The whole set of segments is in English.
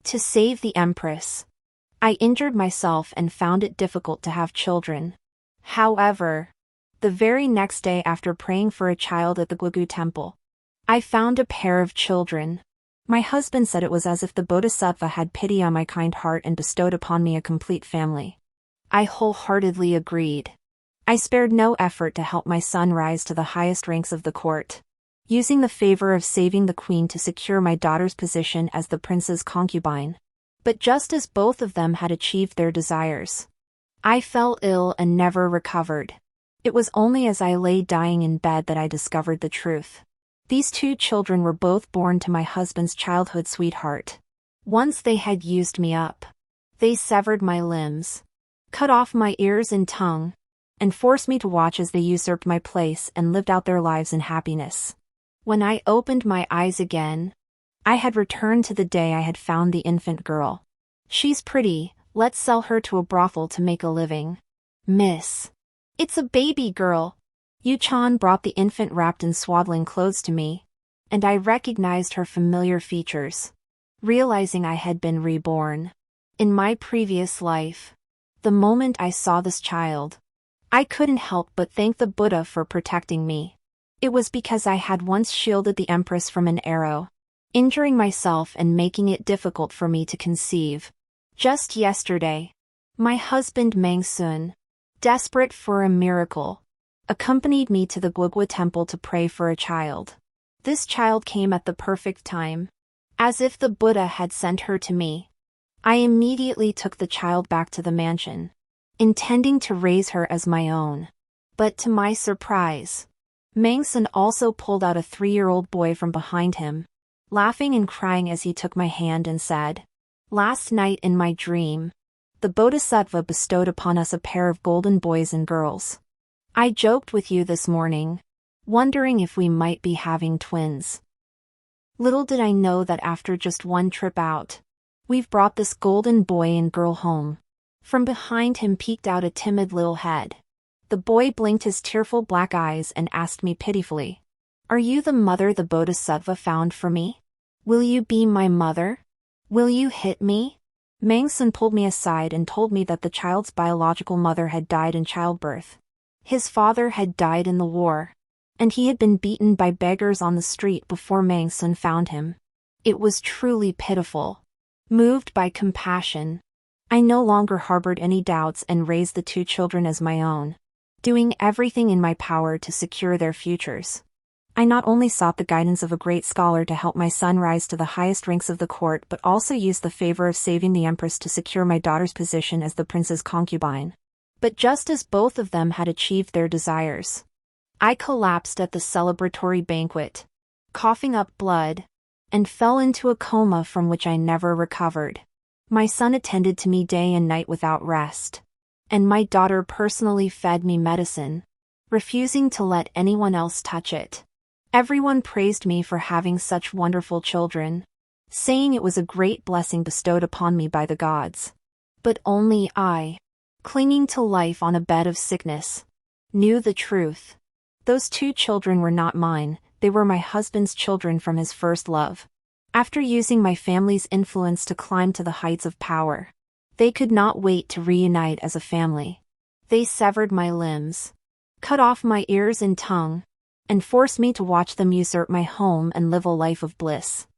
To save the empress. I injured myself and found it difficult to have children. However, the very next day after praying for a child at the Guogu Temple, I found a pair of children. My husband said it was as if the Bodhisattva had pity on my kind heart and bestowed upon me a complete family. I wholeheartedly agreed. I spared no effort to help my son rise to the highest ranks of the court, using the favor of saving the queen to secure my daughter's position as the prince's concubine. But just as both of them had achieved their desires, I fell ill and never recovered. It was only as I lay dying in bed that I discovered the truth. These two children were both born to my husband's childhood sweetheart. Once they had used me up. They severed my limbs, cut off my ears and tongue, and forced me to watch as they usurped my place and lived out their lives in happiness. When I opened my eyes again, I had returned to the day I had found the infant girl. She's pretty, let's sell her to a brothel to make a living. Miss. It's a baby girl. Yu-chan brought the infant wrapped in swaddling clothes to me, and I recognized her familiar features, realizing I had been reborn. In my previous life, the moment I saw this child, I couldn't help but thank the Buddha for protecting me. It was because I had once shielded the empress from an arrow, injuring myself and making it difficult for me to conceive. Just yesterday, my husband Mangsun, desperate for a miracle, accompanied me to the Guogu Temple to pray for a child. This child came at the perfect time, as if the Buddha had sent her to me. I immediately took the child back to the mansion, intending to raise her as my own. But to my surprise, Mangsun also pulled out a 3-year-old boy from behind him, laughing and crying as he took my hand and said, "Last night in my dream, the Bodhisattva bestowed upon us a pair of golden boys and girls. I joked with you this morning, wondering if we might be having twins. Little did I know that after just one trip out, we've brought this golden boy and girl home." From behind him peeked out a timid little head. The boy blinked his tearful black eyes and asked me pitifully, "Are you the mother the Bodhisattva found for me? Will you be my mother? Will you hit me?" Mangsun pulled me aside and told me that the child's biological mother had died in childbirth. His father had died in the war, and he had been beaten by beggars on the street before Mangsun found him. It was truly pitiful. Moved by compassion, I no longer harbored any doubts and raised the two children as my own, doing everything in my power to secure their futures. I not only sought the guidance of a great scholar to help my son rise to the highest ranks of the court but also used the favor of saving the empress to secure my daughter's position as the prince's concubine. But just as both of them had achieved their desires, I collapsed at the celebratory banquet, coughing up blood, and fell into a coma from which I never recovered. My son attended to me day and night without rest, and my daughter personally fed me medicine, refusing to let anyone else touch it. Everyone praised me for having such wonderful children, saying it was a great blessing bestowed upon me by the gods. But only I, clinging to life on a bed of sickness, knew the truth. Those two children were not mine, they were my husband's children from his first love. After using my family's influence to climb to the heights of power, they could not wait to reunite as a family. They severed my limbs, cut off my ears and tongue, and forced me to watch them usurp my home and live a life of bliss.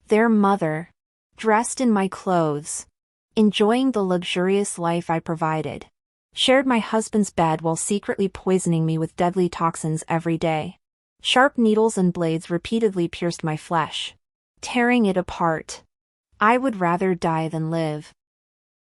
Their mother, dressed in my clothes, enjoying the luxurious life I provided, shared my husband's bed while secretly poisoning me with deadly toxins every day. Sharp needles and blades repeatedly pierced my flesh, tearing it apart. I would rather die than live.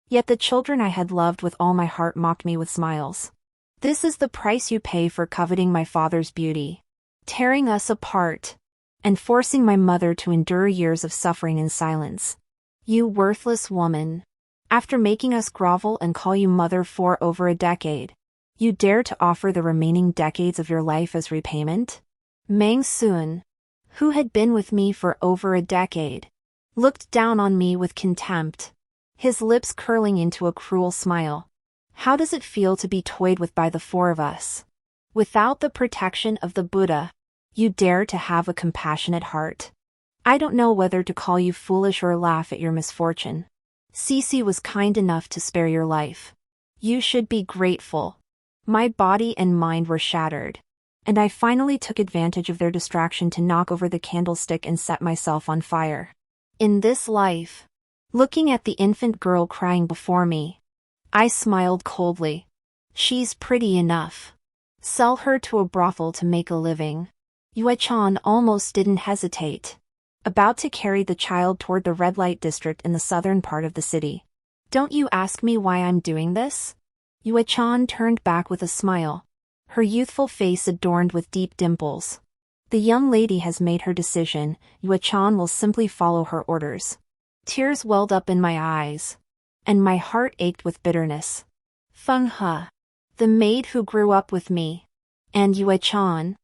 Yet the children I had loved with all my heart mocked me with smiles. "This is the price you pay for coveting my father's beauty, tearing us apart, and forcing my mother to endure years of suffering in silence. You worthless woman. After making us grovel and call you mother for over a decade, you dare to offer the remaining decades of your life as repayment?" Mangsun, who had been with me for over a decade, looked down on me with contempt, his lips curling into a cruel smile. "How does it feel to be toyed with by the four of us? Without the protection of the Buddha, you dare to have a compassionate heart? I don't know whether to call you foolish or laugh at your misfortune. Cece was kind enough to spare your life. You should be grateful. My body and mind were shattered, and I finally took advantage of their distraction to knock over the candlestick and set myself on fire. In this life, looking at the infant girl crying before me, I smiled coldly. She's pretty enough. Sell her to a brothel to make a living. Yue-chan almost didn't hesitate, about to carry the child toward the red light district in the southern part of the city. Don't you ask me why I'm doing this? Yue-chan turned back with a smile, her youthful face adorned with deep dimples. The young lady has made her decision, Yue-chan will simply follow her orders. Tears welled up in my eyes, and my heart ached with bitterness. Feng He, the maid who grew up with me, and Yue-chan,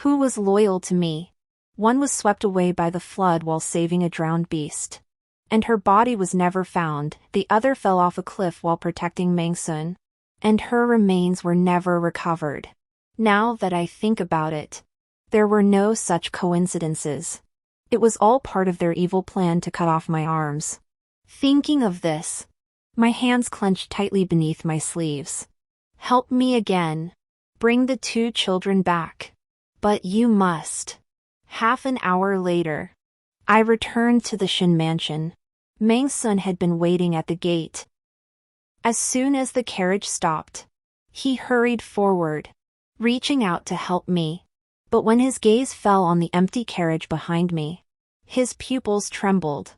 who was loyal to me. One was swept away by the flood while saving a drowned beast, and her body was never found. The other fell off a cliff while protecting Mangsun, and her remains were never recovered. Now that I think about it, there were no such coincidences. It was all part of their evil plan to cut off my arms. Thinking of this, my hands clenched tightly beneath my sleeves. Help me again. Bring the 2 children back. But you must. Half an hour later, I returned to the Shin mansion. Mangsun had been waiting at the gate. As soon as the carriage stopped, he hurried forward, reaching out to help me. But when his gaze fell on the empty carriage behind me, his pupils trembled.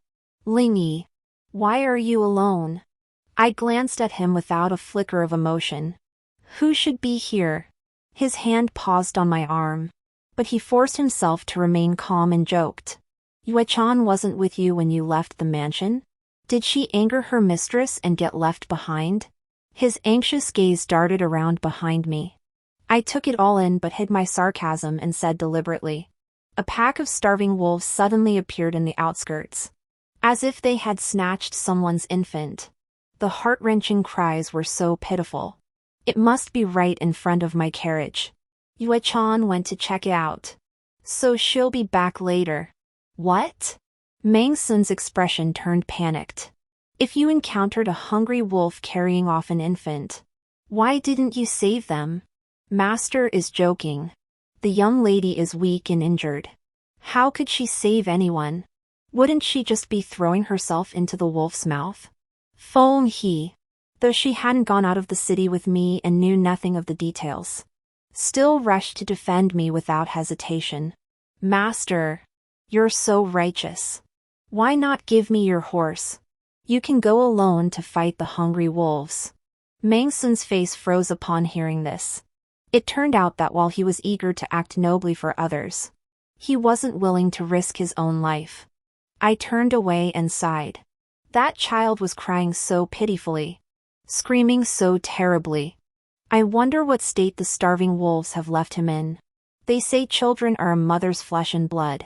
Lingyi, why are you alone? I glanced at him without a flicker of emotion. Who should be here? His hand paused on my arm, but he forced himself to remain calm and joked. Yue-chan wasn't with you when you left the mansion? Did she anger her mistress and get left behind? His anxious gaze darted around behind me. I took it all in but hid my sarcasm and said deliberately. A pack of starving wolves suddenly appeared in the outskirts, as if they had snatched someone's infant. The heart-wrenching cries were so pitiful. It must be right in front of my carriage. Yue-chan went to check it out. So she'll be back later. What? Mangsun's expression turned panicked. If you encountered a hungry wolf carrying off an infant, why didn't you save them? Master is joking. The young lady is weak and injured. How could she save anyone? Wouldn't she just be throwing herself into the wolf's mouth? Feng He, though she hadn't gone out of the city with me and knew nothing of the details, still rushed to defend me without hesitation. Master, you're so righteous. Why not give me your horse? You can go alone to fight the hungry wolves. Mangsun's face froze upon hearing this. It turned out that while he was eager to act nobly for others, he wasn't willing to risk his own life. I turned away and sighed. That child was crying so pitifully, screaming so terribly. I wonder what state the starving wolves have left him in. They say children are a mother's flesh and blood.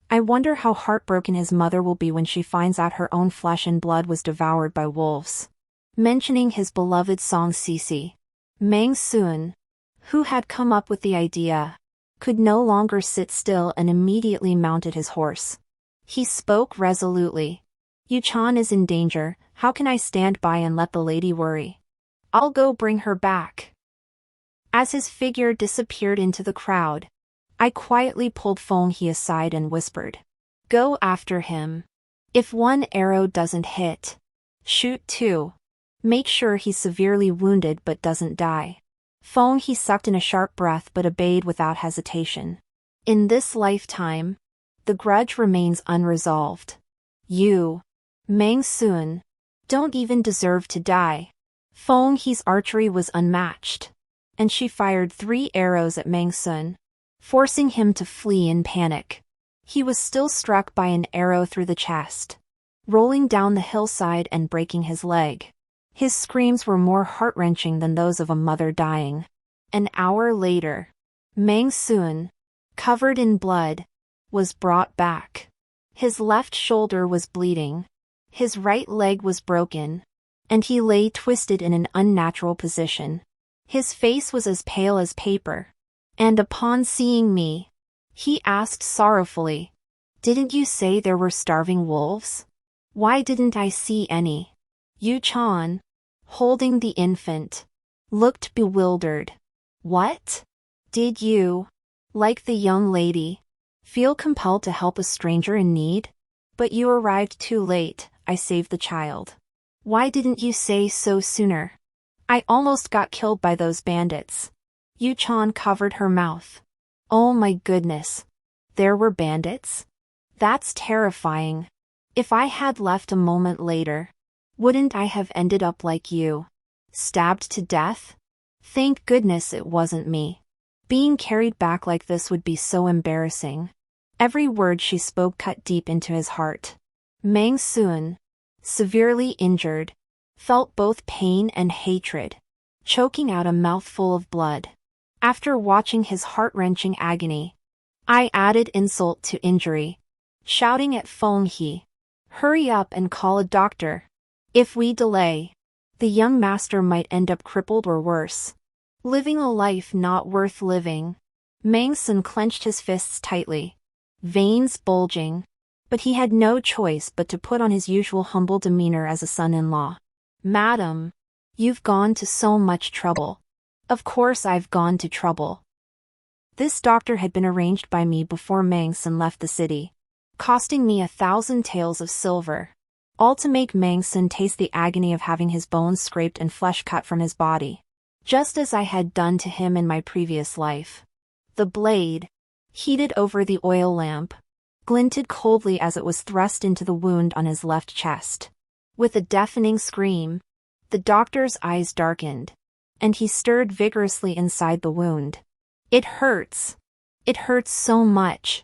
I wonder how heartbroken his mother will be when she finds out her own flesh and blood was devoured by wolves. Mentioning his beloved song Cece, Mangsun, who had come up with the idea, could no longer sit still and immediately mounted his horse. He spoke resolutely. Yu-chan is in danger, how can I stand by and let the lady worry? I'll go bring her back. As his figure disappeared into the crowd, I quietly pulled Feng He aside and whispered. Go after him. If one arrow doesn't hit, shoot 2. Make sure he's severely wounded but doesn't die. Feng He sucked in a sharp breath but obeyed without hesitation. In this lifetime, the grudge remains unresolved. You, Mangsun, don't even deserve to die. Feng He's archery was unmatched, and she fired 3 arrows at Mangsun, forcing him to flee in panic. He was still struck by an arrow through the chest, rolling down the hillside and breaking his leg. His screams were more heart-wrenching than those of a mother dying. An hour later, Mangsun, covered in blood, was brought back. His left shoulder was bleeding, his right leg was broken, and he lay twisted in an unnatural position. His face was as pale as paper, and upon seeing me, he asked sorrowfully, Didn't you say there were starving wolves? Why didn't I see any? Yu-chan, holding the infant, looked bewildered. What? Did you, like the young lady, feel compelled to help a stranger in need? But you arrived too late. I saved the child. Why didn't you say so sooner? I almost got killed by those bandits. Yu-chan covered her mouth. Oh my goodness. There were bandits? That's terrifying. If I had left a moment later, wouldn't I have ended up like you? Stabbed to death? Thank goodness it wasn't me. Being carried back like this would be so embarrassing. Every word she spoke cut deep into his heart. Mang Sun, severely injured, felt both pain and hatred, choking out a mouthful of blood. After watching his heart-wrenching agony, I added insult to injury, shouting at Feng He, "Hurry up and call a doctor. If we delay, the young master might end up crippled or worse. Living a life not worth living." Mang Sun clenched his fists tightly, veins bulging, but he had no choice but to put on his usual humble demeanor as a son-in-law. "Madam, you've gone to so much trouble." "Of course I've gone to trouble." This doctor had been arranged by me before Mang Sun left the city, costing me 1,000 taels of silver, all to make Mang Sun taste the agony of having his bones scraped and flesh cut from his body, just as I had done to him in my previous life. The blade, heated over the oil lamp, glinted coldly as it was thrust into the wound on his left chest. With a deafening scream, the doctor's eyes darkened, and he stirred vigorously inside the wound. "It hurts. It hurts so much.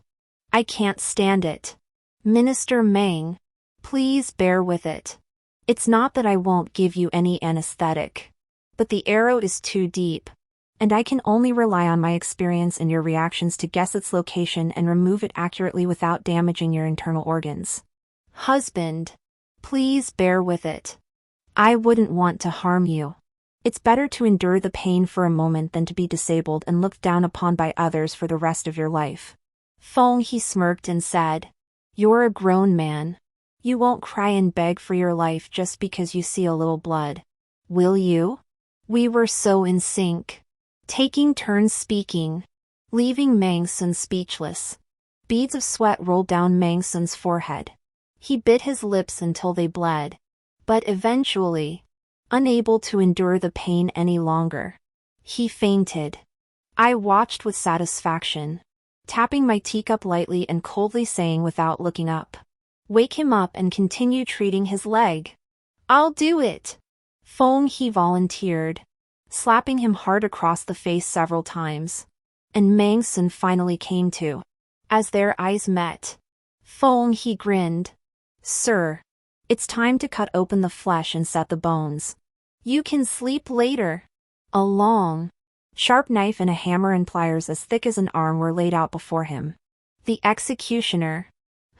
I can't stand it. Minister Mang, please bear with it. It's not that I won't give you any anesthetic, but the arrow is too deep, and I can only rely on my experience and your reactions to guess its location and remove it accurately without damaging your internal organs. Husband, please bear with it. I wouldn't want to harm you. It's better to endure the pain for a moment than to be disabled and looked down upon by others for the rest of your life." Feng He smirked and said, "You're a grown man. You won't cry and beg for your life just because you see a little blood, will you?" We were so in sync, taking turns speaking, leaving Mang Sun speechless. Beads of sweat rolled down Mang Sun's forehead. He bit his lips until they bled, but eventually, unable to endure the pain any longer, he fainted. I watched with satisfaction, tapping my teacup lightly and coldly saying without looking up, "Wake him up and continue treating his leg." "I'll do it," Feng He volunteered, slapping him hard across the face several times. And Mang Sun finally came to. As their eyes met, Feng He grinned. "Sir, it's time to cut open the flesh and set the bones. You can sleep later." A long, sharp knife and a hammer and pliers as thick as an arm were laid out before him. The executioner,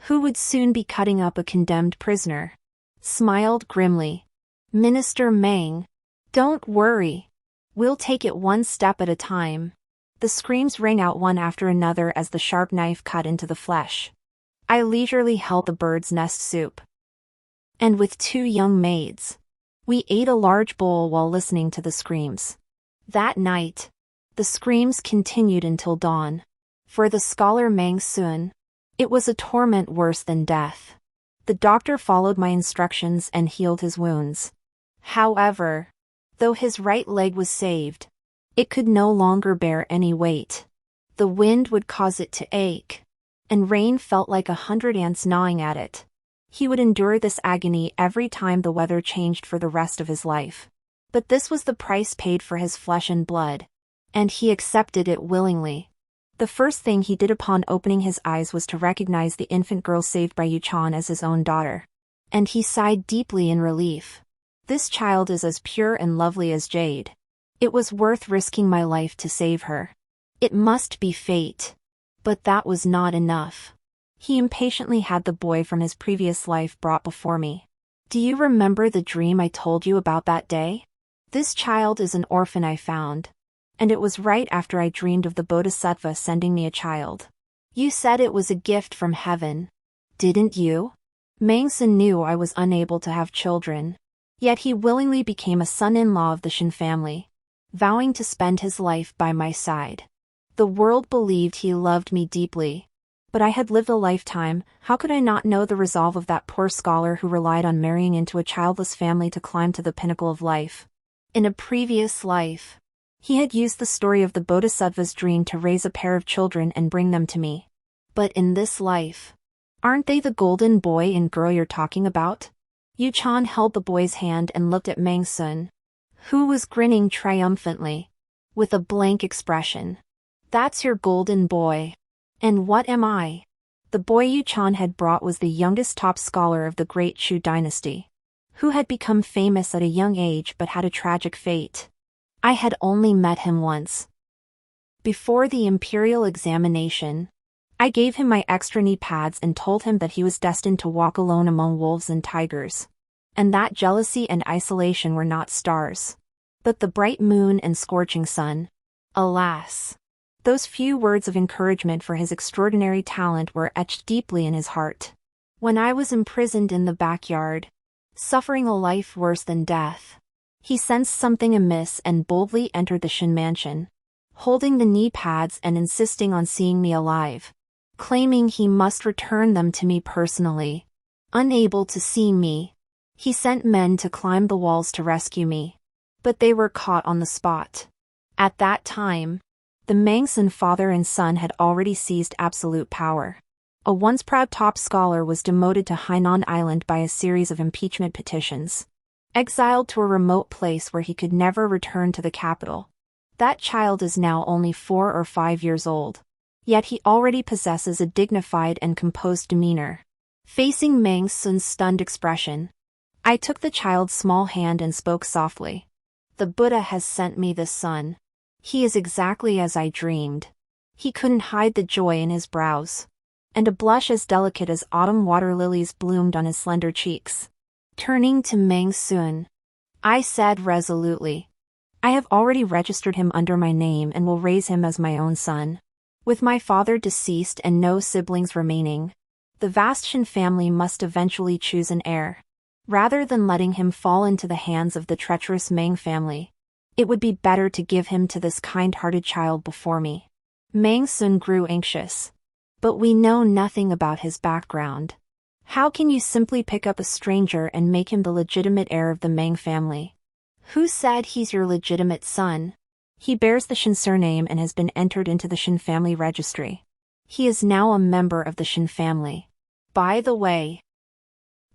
who would soon be cutting up a condemned prisoner, smiled grimly. "Minister Mang, don't worry. We'll take it one step at a time." The screams rang out one after another as the sharp knife cut into the flesh. I leisurely held the bird's nest soup. And with 2 young maids, we ate a large bowl while listening to the screams. That night, the screams continued until dawn. For the scholar Mang Sun, it was a torment worse than death. The doctor followed my instructions and healed his wounds. However, though his right leg was saved, it could no longer bear any weight. The wind would cause it to ache, and rain felt like 100 ants gnawing at it. He would endure this agony every time the weather changed for the rest of his life. But this was the price paid for his flesh and blood, and he accepted it willingly. The first thing he did upon opening his eyes was to recognize the infant girl saved by Yu-chan as his own daughter. And he sighed deeply in relief. This child is as pure and lovely as jade. It was worth risking my life to save her. It must be fate. But that was not enough. He impatiently had the boy from his previous life brought before me. "Do you remember the dream I told you about that day? This child is an orphan I found. And it was right after I dreamed of the Bodhisattva sending me a child. You said it was a gift from heaven. Didn't you? Mangsun knew I was unable to have children. Yet he willingly became a son-in-law of the Shen family, vowing to spend his life by my side. The world believed he loved me deeply. But I had lived a lifetime. How could I not know the resolve of that poor scholar who relied on marrying into a childless family to climb to the pinnacle of life? In a previous life, he had used the story of the Bodhisattva's dream to raise a pair of children and bring them to me. But in this life, aren't they the golden boy and girl you're talking about? Yu Chan held the boy's hand and looked at Mangsun, who was grinning triumphantly, with a blank expression. That's your golden boy. And what am I? The boy Yu Chan had brought was the youngest top scholar of the great Chu dynasty, who had become famous at a young age but had a tragic fate. I had only met him once. Before the imperial examination, I gave him my extra knee pads and told him that he was destined to walk alone among wolves and tigers, and that jealousy and isolation were not stars, but the bright moon and scorching sun. Alas! Those few words of encouragement for his extraordinary talent were etched deeply in his heart. When I was imprisoned in the backyard, suffering a life worse than death, he sensed something amiss and boldly entered the Shen mansion, holding the knee pads and insisting on seeing me alive, claiming he must return them to me personally. Unable to see me, he sent men to climb the walls to rescue me, but they were caught on the spot. At that time, the Mangsun father and son had already seized absolute power. A once proud top scholar was demoted to Hainan Island by a series of impeachment petitions, exiled to a remote place where he could never return to the capital. That child is now only 4 or 5 years old, yet he already possesses a dignified and composed demeanor. Facing Mangsun's stunned expression, I took the child's small hand and spoke softly. The Buddha has sent me this son. He is exactly as I dreamed. He couldn't hide the joy in his brows, and a blush as delicate as autumn water lilies bloomed on his slender cheeks. Turning to Mangsun, I said resolutely, I have already registered him under my name and will raise him as my own son. With my father deceased and no siblings remaining, the vast Shen family must eventually choose an heir. Rather than letting him fall into the hands of the treacherous Meng family, it would be better to give him to this kind-hearted child before me. Mangsun grew anxious. But we know nothing about his background. How can you simply pick up a stranger and make him the legitimate heir of the Meng family? Who said he's your legitimate son? He bears the Shen surname and has been entered into the Shen family registry. He is now a member of the Shen family. By the way,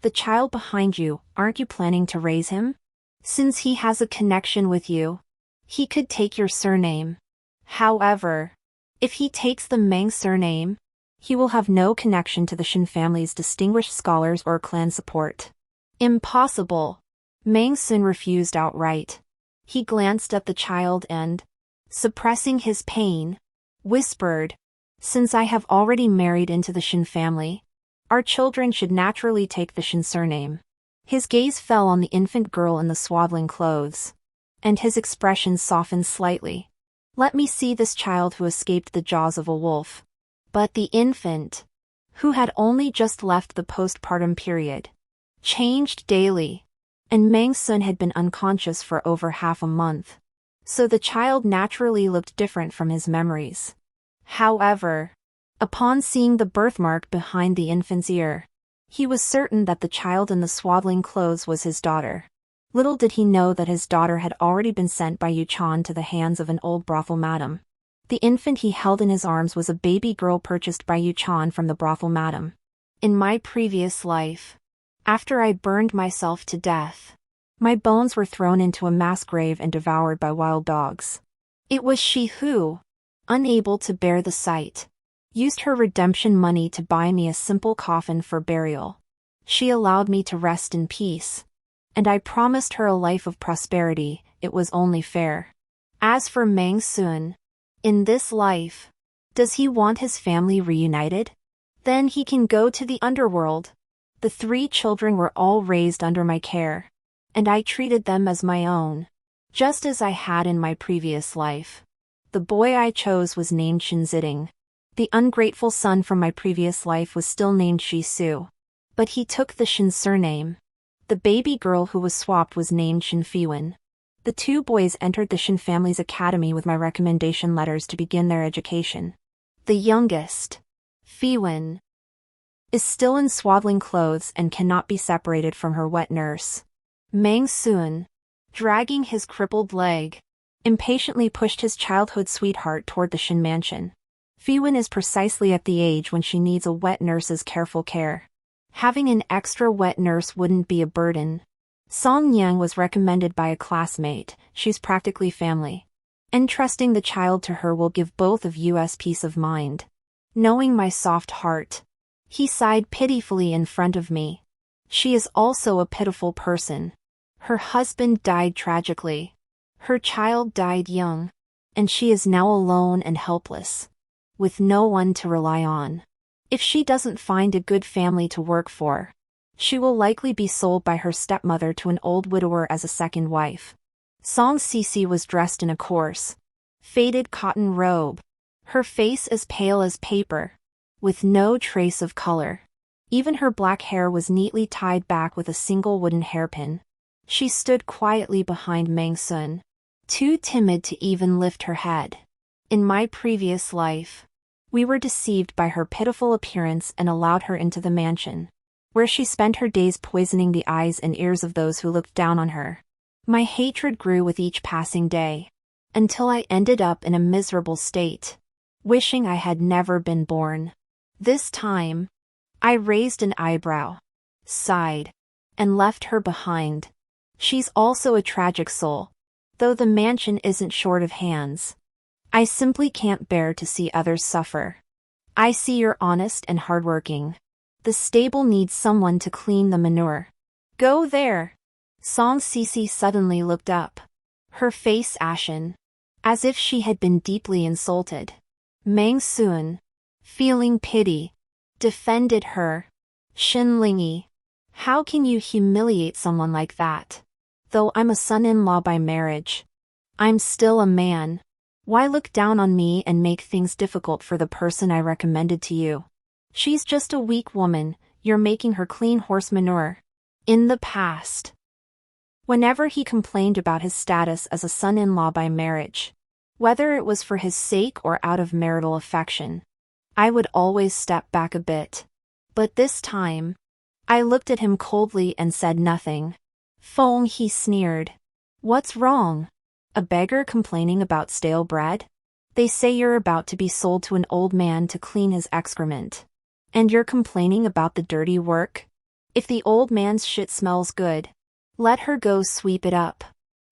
the child behind you, aren't you planning to raise him? Since he has a connection with you, he could take your surname. However, if he takes the Meng surname, he will have no connection to the Shen family's distinguished scholars or clan support. Impossible. Mangsun refused outright. He glanced at the child and, suppressing his pain, whispered, Since I have already married into the Shen family, our children should naturally take the Shen surname. His gaze fell on the infant girl in the swaddling clothes, and his expression softened slightly. Let me see this child who escaped the jaws of a wolf. But the infant, who had only just left the postpartum period, changed daily, and Mangsun had been unconscious for over half a month, so the child naturally looked different from his memories. However, upon seeing the birthmark behind the infant's ear, he was certain that the child in the swaddling clothes was his daughter. Little did he know that his daughter had already been sent by Yu Chan to the hands of an old brothel madam. The infant he held in his arms was a baby girl purchased by Yu Chan from the brothel madam. In my previous life, after I burned myself to death, my bones were thrown into a mass grave and devoured by wild dogs. It was she who, unable to bear the sight, used her redemption money to buy me a simple coffin for burial. She allowed me to rest in peace, and I promised her a life of prosperity. It was only fair. As for Mangsun, in this life, does he want his family reunited? Then he can go to the underworld. The 3 children were all raised under my care, and I treated them as my own, just as I had in my previous life. The boy I chose was named Shinziding. The ungrateful son from my previous life was still named Shisu. But he took the Shin surname. The baby girl who was swapped was named Shin Fiwen. The two boys entered the Shin family's academy with my recommendation letters to begin their education. The youngest, Fiwen, is still in swaddling clothes and cannot be separated from her wet nurse. Mang Sun, dragging his crippled leg, impatiently pushed his childhood sweetheart toward the Shin mansion. Fiwen is precisely at the age when she needs a wet nurse's careful care. Having an extra wet nurse wouldn't be a burden. Song Yang was recommended by a classmate. She's practically family. Entrusting the child to her will give both of us peace of mind. Knowing my soft heart, he sighed pitifully in front of me. She is also a pitiful person. Her husband died tragically. Her child died young. And she is now alone and helpless, with no one to rely on. If she doesn't find a good family to work for, she will likely be sold by her stepmother to an old widower as a second wife. Song Sisi was dressed in a coarse, faded cotton robe, her face as pale as paper, with no trace of color. Even her black hair was neatly tied back with a single wooden hairpin. She stood quietly behind Mang Sun, too timid to even lift her head. In my previous life, we were deceived by her pitiful appearance and allowed her into the mansion, where she spent her days poisoning the eyes and ears of those who looked down on her. My hatred grew with each passing day, until I ended up in a miserable state, wishing I had never been born. This time, I raised an eyebrow, sighed, and left her behind. She's also a tragic soul, though the mansion isn't short of hands. I simply can't bear to see others suffer. I see you're honest and hardworking. The stable needs someone to clean the manure. Go there. Song Sisi suddenly looked up, her face ashen, as if she had been deeply insulted. Mang Sun, feeling pity, defended her. Shin Lingyi, how can you humiliate someone like that? Though I'm a son-in-law by marriage, I'm still a man. Why look down on me and make things difficult for the person I recommended to you? She's just a weak woman, you're making her clean horse manure. In the past, whenever he complained about his status as a son-in-law by marriage, whether it was for his sake or out of marital affection, I would always step back a bit. But this time, I looked at him coldly and said nothing. Fong, he sneered. What's wrong? A beggar complaining about stale bread? They say you're about to be sold to an old man to clean his excrement. And you're complaining about the dirty work? If the old man's shit smells good, let her go sweep it up.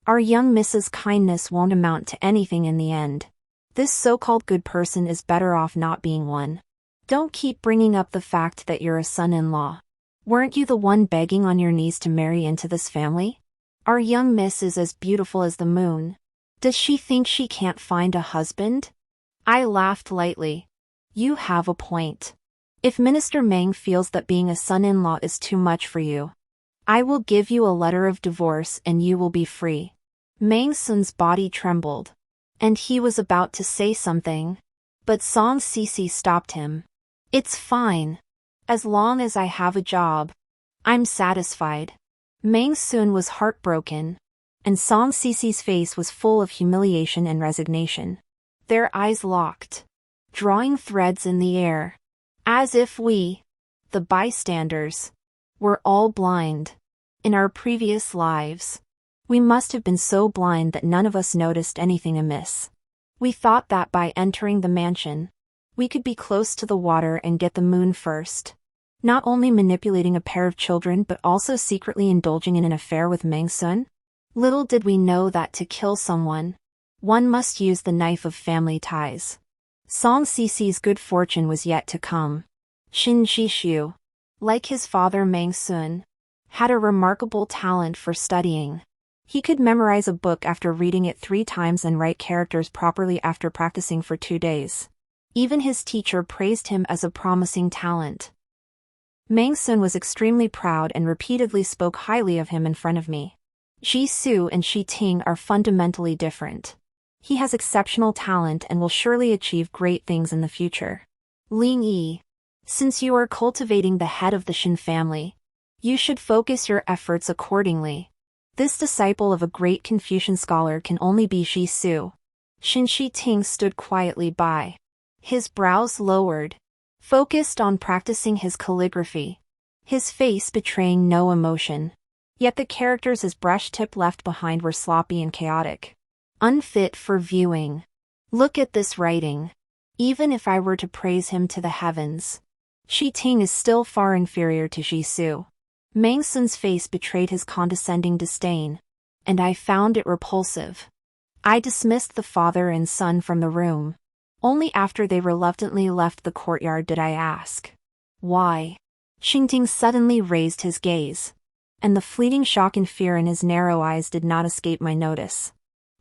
Our young Mrs. Kindness won't amount to anything in the end. This so-called good person is better off not being one. Don't keep bringing up the fact that you're a son-in-law. Weren't you the one begging on your knees to marry into this family? Our young miss is as beautiful as the moon. Does she think she can't find a husband? I laughed lightly. You have a point. If Minister Meng feels that being a son-in-law is too much for you, I will give you a letter of divorce and you will be free. Mang Sun's body trembled, and he was about to say something, but Song Sisi stopped him. It's fine. As long as I have a job, I'm satisfied. Mang Sun was heartbroken, and Song Sisi's face was full of humiliation and resignation. Their eyes locked, drawing threads in the air, as if we, the bystanders, were all blind. In our previous lives, we must have been so blind that none of us noticed anything amiss. We thought that by entering the mansion, we could be close to the water and get the moon first. Not only manipulating a pair of children but also secretly indulging in an affair with Mang Sun? Little did we know that to kill someone, one must use the knife of family ties. Song Sisi's good fortune was yet to come. Shin Jishu, like his father Mang Sun, had a remarkable talent for studying. He could memorize a book after reading it 3 times and write characters properly after practicing for 2 days. Even his teacher praised him as a promising talent. Mang Sun was extremely proud and repeatedly spoke highly of him in front of me. Ji Su and Shi Ting are fundamentally different. He has exceptional talent and will surely achieve great things in the future. Ling Yi. Since you are cultivating the head of the Shin family, you should focus your efforts accordingly. This disciple of a great Confucian scholar can only be Shi Su. Shin Shi Ting stood quietly by. His brows lowered, focused on practicing his calligraphy, his face betraying no emotion. Yet the characters his brush tip left behind were sloppy and chaotic, unfit for viewing. Look at this writing. Even if I were to praise him to the heavens, Shi Ting is still far inferior to Shi Su. Meng Sun's face betrayed his condescending disdain, and I found it repulsive. I dismissed the father and son from the room. Only after they reluctantly left the courtyard did I ask, why? Xingting suddenly raised his gaze, and the fleeting shock and fear in his narrow eyes did not escape my notice.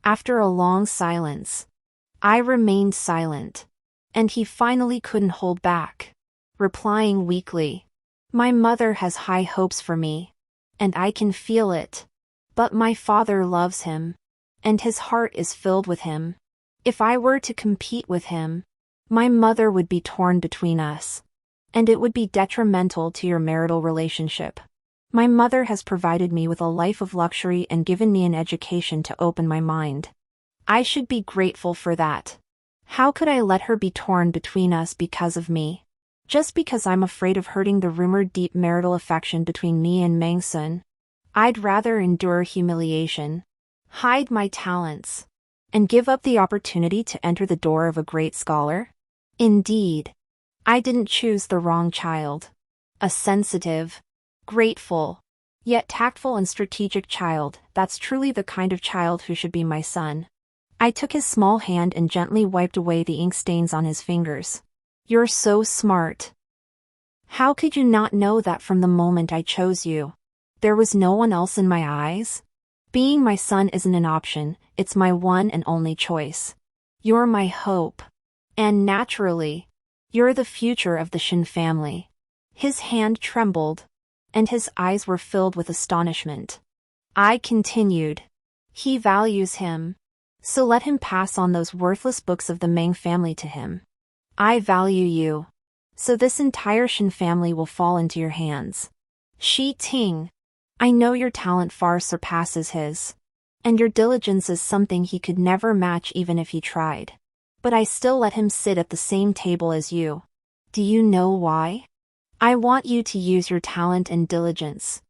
After a long silence, I remained silent, and he finally couldn't hold back, replying weakly, my mother has high hopes for me, and I can feel it. But my father loves him, and his heart is filled with him. If I were to compete with him, my mother would be torn between us, and it would be detrimental to your marital relationship. My mother has provided me with a life of luxury and given me an education to open my mind. I should be grateful for that. How could I let her be torn between us because of me? Just because I'm afraid of hurting the rumored deep marital affection between me and Meng Sun? I'd rather endure humiliation, hide my talents, and give up the opportunity to enter the door of a great scholar? Indeed, I didn't choose the wrong child. A sensitive, grateful, yet tactful and strategic child. That's truly the kind of child who should be my son. I took his small hand and gently wiped away the ink stains on his fingers. You're so smart. How could you not know that from the moment I chose you? There was no one else in my eyes? Being my son isn't an option, it's my one and only choice. You're my hope. And naturally, you're the future of the Shin family. His hand trembled, and his eyes were filled with astonishment. I continued. He values him, so let him pass on those worthless books of the Meng family to him. I value you, so this entire Shin family will fall into your hands. Shi Ting, I know your talent far surpasses his, and your diligence is something he could never match even if he tried. But I still let him sit at the same table as you. Do you know why? I want you to use your talent and diligence,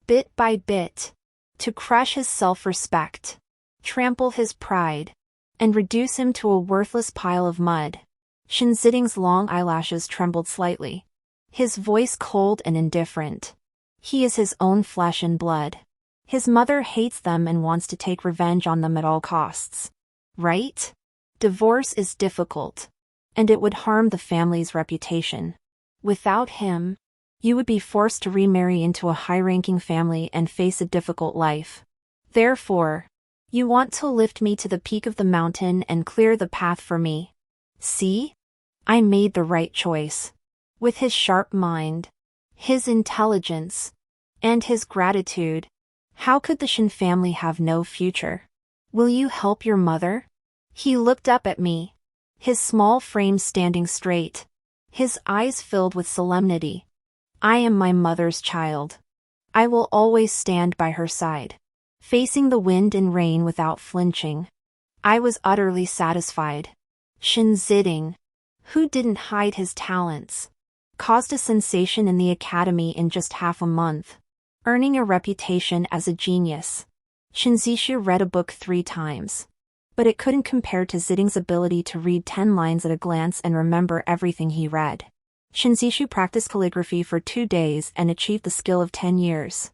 bit by bit, to crush his self-respect, trample his pride, and reduce him to a worthless pile of mud. Shin Ziting's long eyelashes trembled slightly, his voice cold and indifferent. He is his own flesh and blood. His mother hates them and wants to take revenge on them at all costs. Right? Divorce is difficult, and it would harm the family's reputation. Without him, you would be forced to remarry into a high-ranking family and face a difficult life. Therefore, you want to lift me to the peak of the mountain and clear the path for me. See? I made the right choice. With his sharp mind, his intelligence, and his gratitude, how could the Shin family have no future? Will you help your mother? He looked up at me, his small frame standing straight, his eyes filled with solemnity. I am my mother's child. I will always stand by her side, facing the wind and rain without flinching. I was utterly satisfied. Shin Ziting, who didn't hide his talents, caused a sensation in the academy in just half a month, earning a reputation as a genius. Shin Zishu read a book 3 times, but it couldn't compare to Ziting's ability to read 10 lines at a glance and remember everything he read. Shin Zishu practiced calligraphy for 2 days and achieved the skill of 10 years.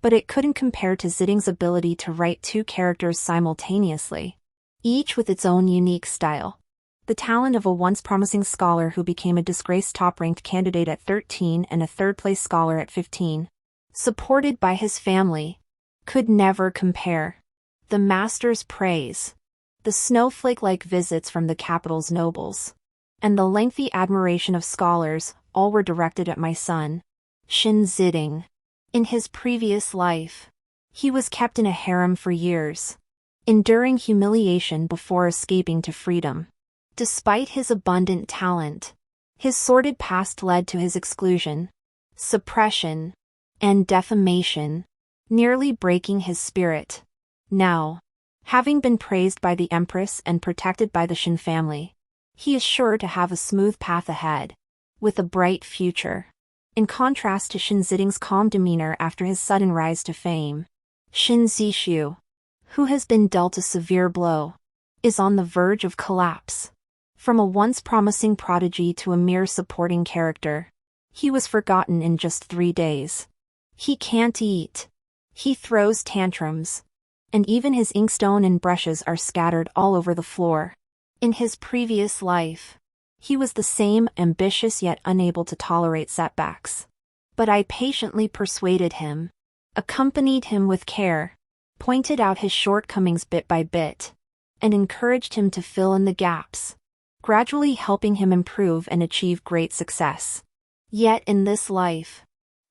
But it couldn't compare to Ziting's ability to write 2 characters simultaneously, each with its own unique style. The talent of a once promising scholar who became a disgraced top-ranked candidate at 13 and a third-place scholar at 15, supported by his family, could never compare. The master's praise, the snowflake-like visits from the capital's nobles, and the lengthy admiration of scholars, all were directed at my son, Shin Ziting. In his previous life, he was kept in a harem for years, enduring humiliation before escaping to freedom. Despite his abundant talent, His sordid past led to his exclusion, suppression, and defamation, nearly breaking his spirit. Now, having been praised by the empress and protected by the Shin family, he is sure to have a smooth path ahead, with a bright future. In contrast to Shin Ziding's calm demeanor after his sudden rise to fame, Shin Zishu, who has been dealt a severe blow, is on the verge of collapse. From a once promising prodigy to a mere supporting character, he was forgotten in just 3 days. He can't eat. He throws tantrums. And even his inkstone and brushes are scattered all over the floor. In his previous life, he was the same, ambitious yet unable to tolerate setbacks. But I patiently persuaded him, accompanied him with care, pointed out his shortcomings bit by bit, and encouraged him to fill in the gaps, gradually helping him improve and achieve great success. Yet in this life,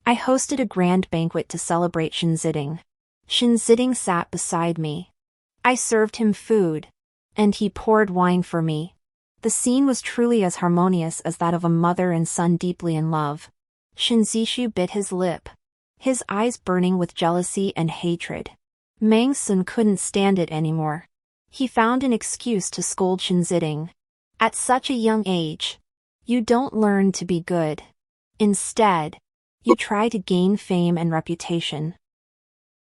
I hosted a grand banquet to celebrate Shin Ziding. Shin Ziding sat beside me. I served him food, and he poured wine for me. The scene was truly as harmonious as that of a mother and son deeply in love. Shin Zishu bit his lip, his eyes burning with jealousy and hatred. Mang Sun couldn't stand it anymore. He found an excuse to scold Shin Ziding. At such a young age, you don't learn to be good. Instead, you try to gain fame and reputation.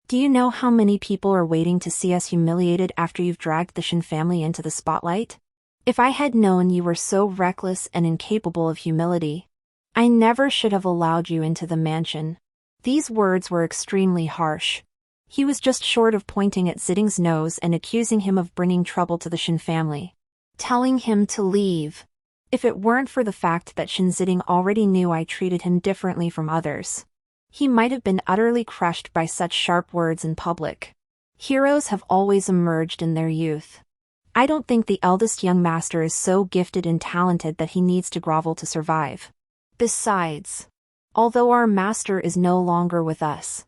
Do you know how many people are waiting to see us humiliated after you've dragged the Shin family into the spotlight? If I had known you were so reckless and incapable of humility, I never should have allowed you into the mansion. These words were extremely harsh. He was just short of pointing at Ziding's nose and accusing him of bringing trouble to the Shin family, telling him to leave. If it weren't for the fact that Shin Ziding already knew I treated him differently from others, he might have been utterly crushed by such sharp words in public. Heroes have always emerged in their youth. I don't think the eldest young master is so gifted and talented that he needs to grovel to survive. Besides, although our master is no longer with us,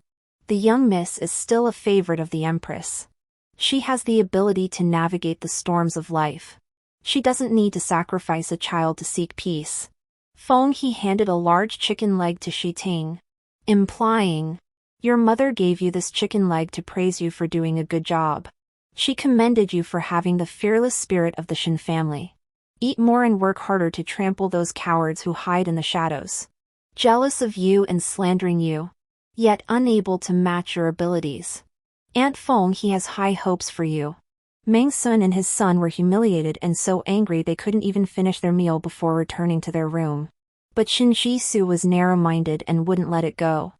the young miss is still a favorite of the empress. She has the ability to navigate the storms of life. She doesn't need to sacrifice a child to seek peace. Feng He handed a large chicken leg to Shi Ting, implying, "Your mother gave you this chicken leg to praise you for doing a good job. She commended you for having the fearless spirit of the Shin family. Eat more and work harder to trample those cowards who hide in the shadows, jealous of you and slandering you, yet unable to match your abilities. Aunt Feng He has high hopes for you." Mang Sun and his son were humiliated and so angry they couldn't even finish their meal before returning to their room. But Shin Jisoo was narrow-minded and wouldn't let it go.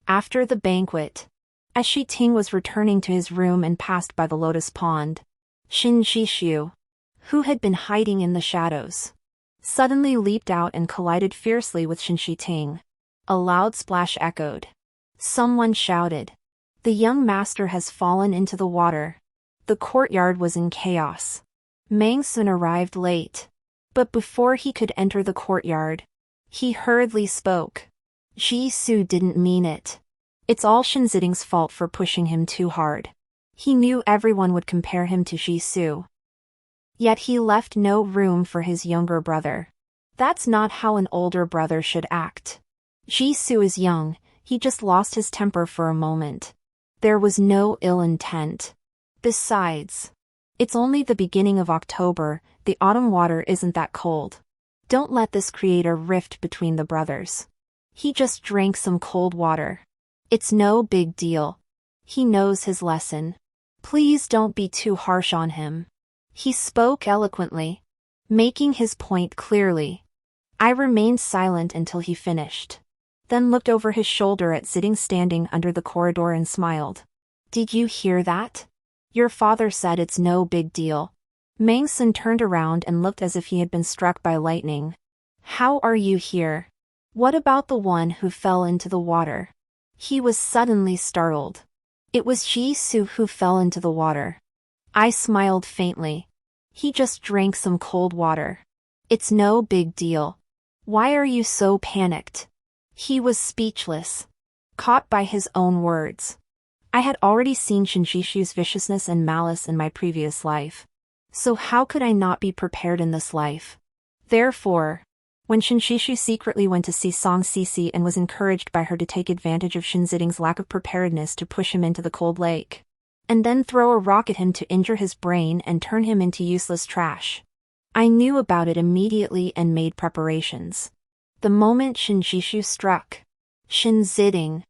After the banquet, as Shi Ting was returning to his room and passed by the lotus pond, Shin Jisoo, who had been hiding in the shadows, suddenly leaped out and collided fiercely with Shin Shi Ting. A loud splash echoed. Someone shouted, "The young master has fallen into the water." The courtyard was in chaos. Mang Sun arrived late, but before he could enter the courtyard, he hurriedly spoke. Jisoo didn't mean it. It's all Shin Ziding's fault for pushing him too hard. He knew everyone would compare him to Jisoo. Yet he left no room for his younger brother. That's not how an older brother should act. Jisoo is young, he just lost his temper for a moment. There was no ill intent. Besides, it's only the beginning of October, the autumn water isn't that cold. Don't let this create a rift between the brothers. He just drank some cold water. It's no big deal. He knows his lesson. Please don't be too harsh on him. He spoke eloquently, making his point clearly. I remained silent until he finished, then looked over his shoulder at Ziding standing under the corridor and smiled. Did you hear that? Your father said it's no big deal. Mang Sun turned around and looked as if he had been struck by lightning. How are you here? What about the one who fell into the water? He was suddenly startled. It was Jisoo who fell into the water. I smiled faintly. He just drank some cold water. It's no big deal. Why are you so panicked? He was speechless, caught by his own words. I had already seen Shin Jisoo's viciousness and malice in my previous life. So how could I not be prepared in this life? Therefore, When Shinshishu secretly went to see Song Sisi and was encouraged by her to take advantage of Shinziding's lack of preparedness to push him into the cold lake, and then throw a rock at him to injure his brain and turn him into useless trash. I knew about it immediately and made preparations. The moment Shinshishu struck, Shinziding,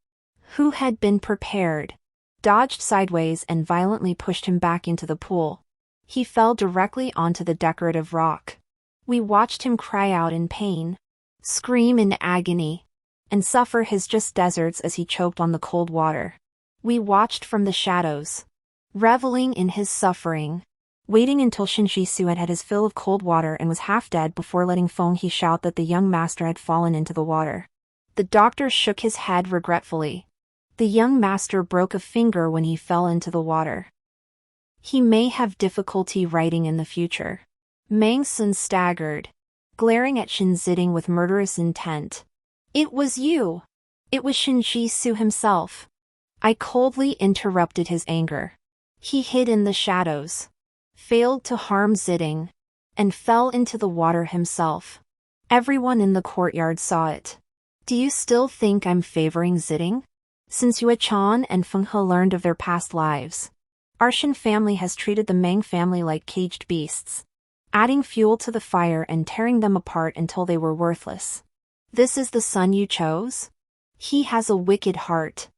who had been prepared, dodged sideways and violently pushed him back into the pool. He fell directly onto the decorative rock. We watched him cry out in pain, scream in agony, and suffer his just deserts as he choked on the cold water. We watched from the shadows, reveling in his suffering, waiting until Shinshisu had had his fill of cold water and was half dead before letting Feng He shout that the young master had fallen into the water. The doctor shook his head regretfully. The young master broke a finger when he fell into the water. He may have difficulty writing in the future. Mang Sun staggered, glaring at Shinziding with murderous intent. It was you! It was Shinshisu himself. I coldly interrupted his anger. He hid in the shadows, failed to harm Ziding, and fell into the water himself. Everyone in the courtyard saw it. Do you still think I'm favoring Ziding? Since Yue Chan and Feng He learned of their past lives, our Shin family has treated the Mang family like caged beasts, adding fuel to the fire and tearing them apart until they were worthless. This is the son you chose? He has a wicked heart,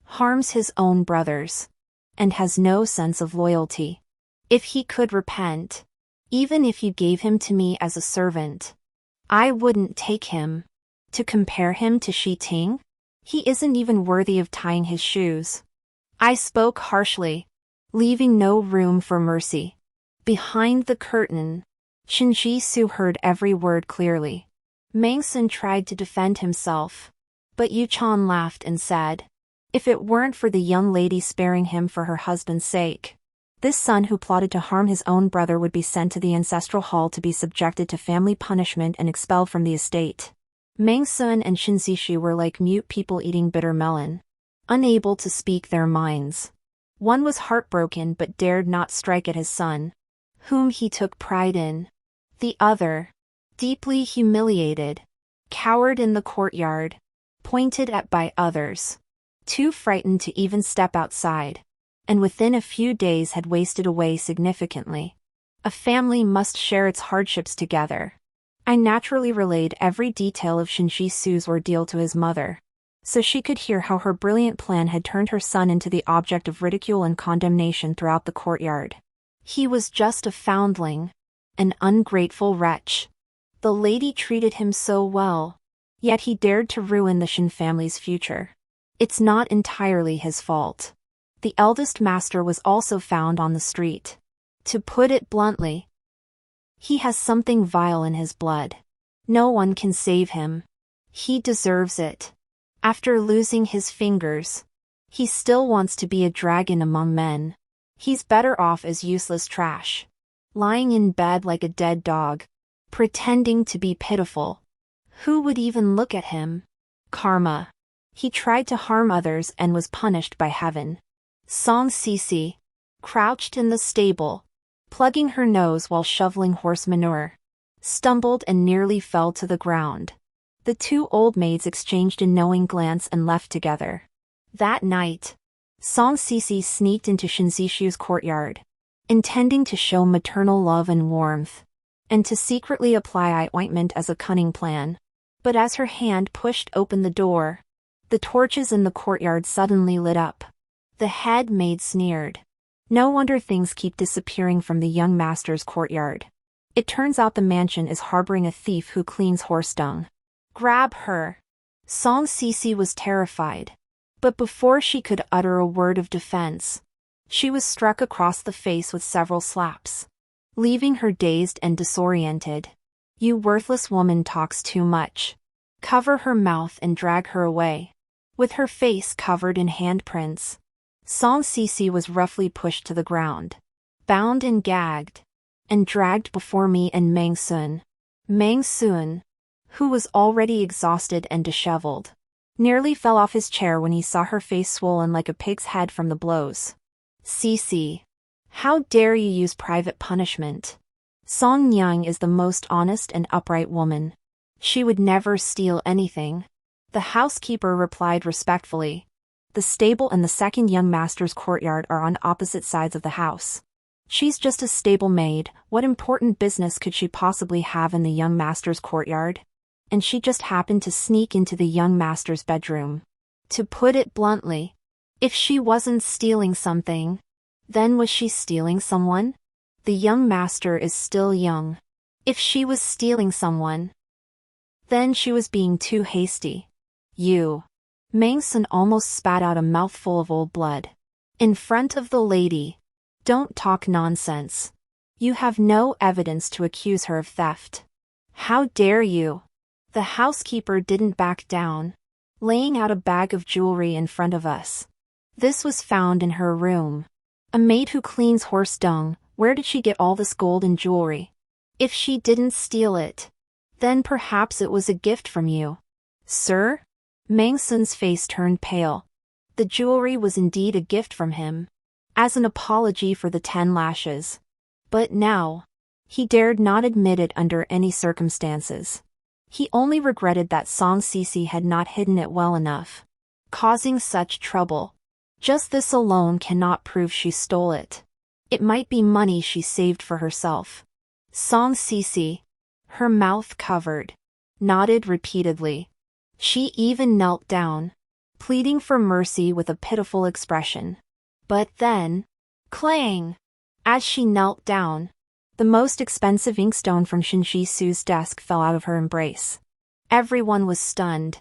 harms his own brothers, and has no sense of loyalty. If he could repent, even if you gave him to me as a servant, I wouldn't take him. To compare him to Shi Ting? He isn't even worthy of tying his shoes. I spoke harshly, leaving no room for mercy. Behind the curtain, Shinshisu heard every word clearly. Mang Sun tried to defend himself, but Yu Chan laughed and said, if it weren't for the young lady sparing him for her husband's sake, this son who plotted to harm his own brother would be sent to the ancestral hall to be subjected to family punishment and expelled from the estate. Mang Sun and Shinshishu were like mute people eating bitter melon, unable to speak their minds. One was heartbroken but dared not strike at his son, whom he took pride in. The other, deeply humiliated, cowered in the courtyard, pointed at by others, too frightened to even step outside, and within a few days had wasted away significantly. A family must share its hardships together. I naturally relayed every detail of Shinshisu's ordeal to his mother, so she could hear how her brilliant plan had turned her son into the object of ridicule and condemnation throughout the courtyard. He was just a foundling, an ungrateful wretch. The lady treated him so well, yet he dared to ruin the Shin family's future. It's not entirely his fault. The eldest master was also found on the street. To put it bluntly, he has something vile in his blood. No one can save him. He deserves it. After losing his fingers, he still wants to be a dragon among men. He's better off as useless trash, lying in bed like a dead dog, pretending to be pitiful. Who would even look at him? Karma. He tried to harm others and was punished by heaven. Song Sisi, crouched in the stable, plugging her nose while shoveling horse manure, stumbled and nearly fell to the ground. The two old maids exchanged a knowing glance and left together. That night, Song Sisi sneaked into Shinzishu's courtyard, intending to show maternal love and warmth, and to secretly apply eye ointment as a cunning plan. But as her hand pushed open the door, the torches in the courtyard suddenly lit up. The head maid sneered. No wonder things keep disappearing from the young master's courtyard. It turns out the mansion is harboring a thief who cleans horse dung. Grab her! Song Sisi was terrified. But before she could utter a word of defense, she was struck across the face with several slaps, leaving her dazed and disoriented. You worthless woman talks too much. Cover her mouth and drag her away. With her face covered in handprints, Song Sisi was roughly pushed to the ground, bound and gagged, and dragged before me and Mang Sun. Mang Sun, who was already exhausted and disheveled, nearly fell off his chair when he saw her face swollen like a pig's head from the blows. Sisi, how dare you use private punishment? Song Nyang is the most honest and upright woman. She would never steal anything. The housekeeper replied respectfully. The stable and the second young master's courtyard are on opposite sides of the house. She's just a stable maid. What important business could she possibly have in the young master's courtyard? And she just happened to sneak into the young master's bedroom. To put it bluntly, if she wasn't stealing something, then was she stealing someone? The young master is still young. If she was stealing someone, then she was being too hasty. Mangsun almost spat out a mouthful of old blood. In front of the lady. Don't talk nonsense. You have no evidence to accuse her of theft. How dare you? The housekeeper didn't back down, laying out a bag of jewelry in front of us. This was found in her room. A maid who cleans horse dung. Where did she get all this gold and jewelry? If she didn't steal it, then perhaps it was a gift from you. Sir? Mangsun's face turned pale. The jewelry was indeed a gift from him, as an apology for the 10 lashes. But now, he dared not admit it under any circumstances. He only regretted that Song Sisi had not hidden it well enough, causing such trouble. Just this alone cannot prove she stole it. It might be money she saved for herself. Song Sisi, her mouth covered, nodded repeatedly. She even knelt down, pleading for mercy with a pitiful expression. But then, clang! As she knelt down, the most expensive inkstone from Shinji Su's desk fell out of her embrace. Everyone was stunned.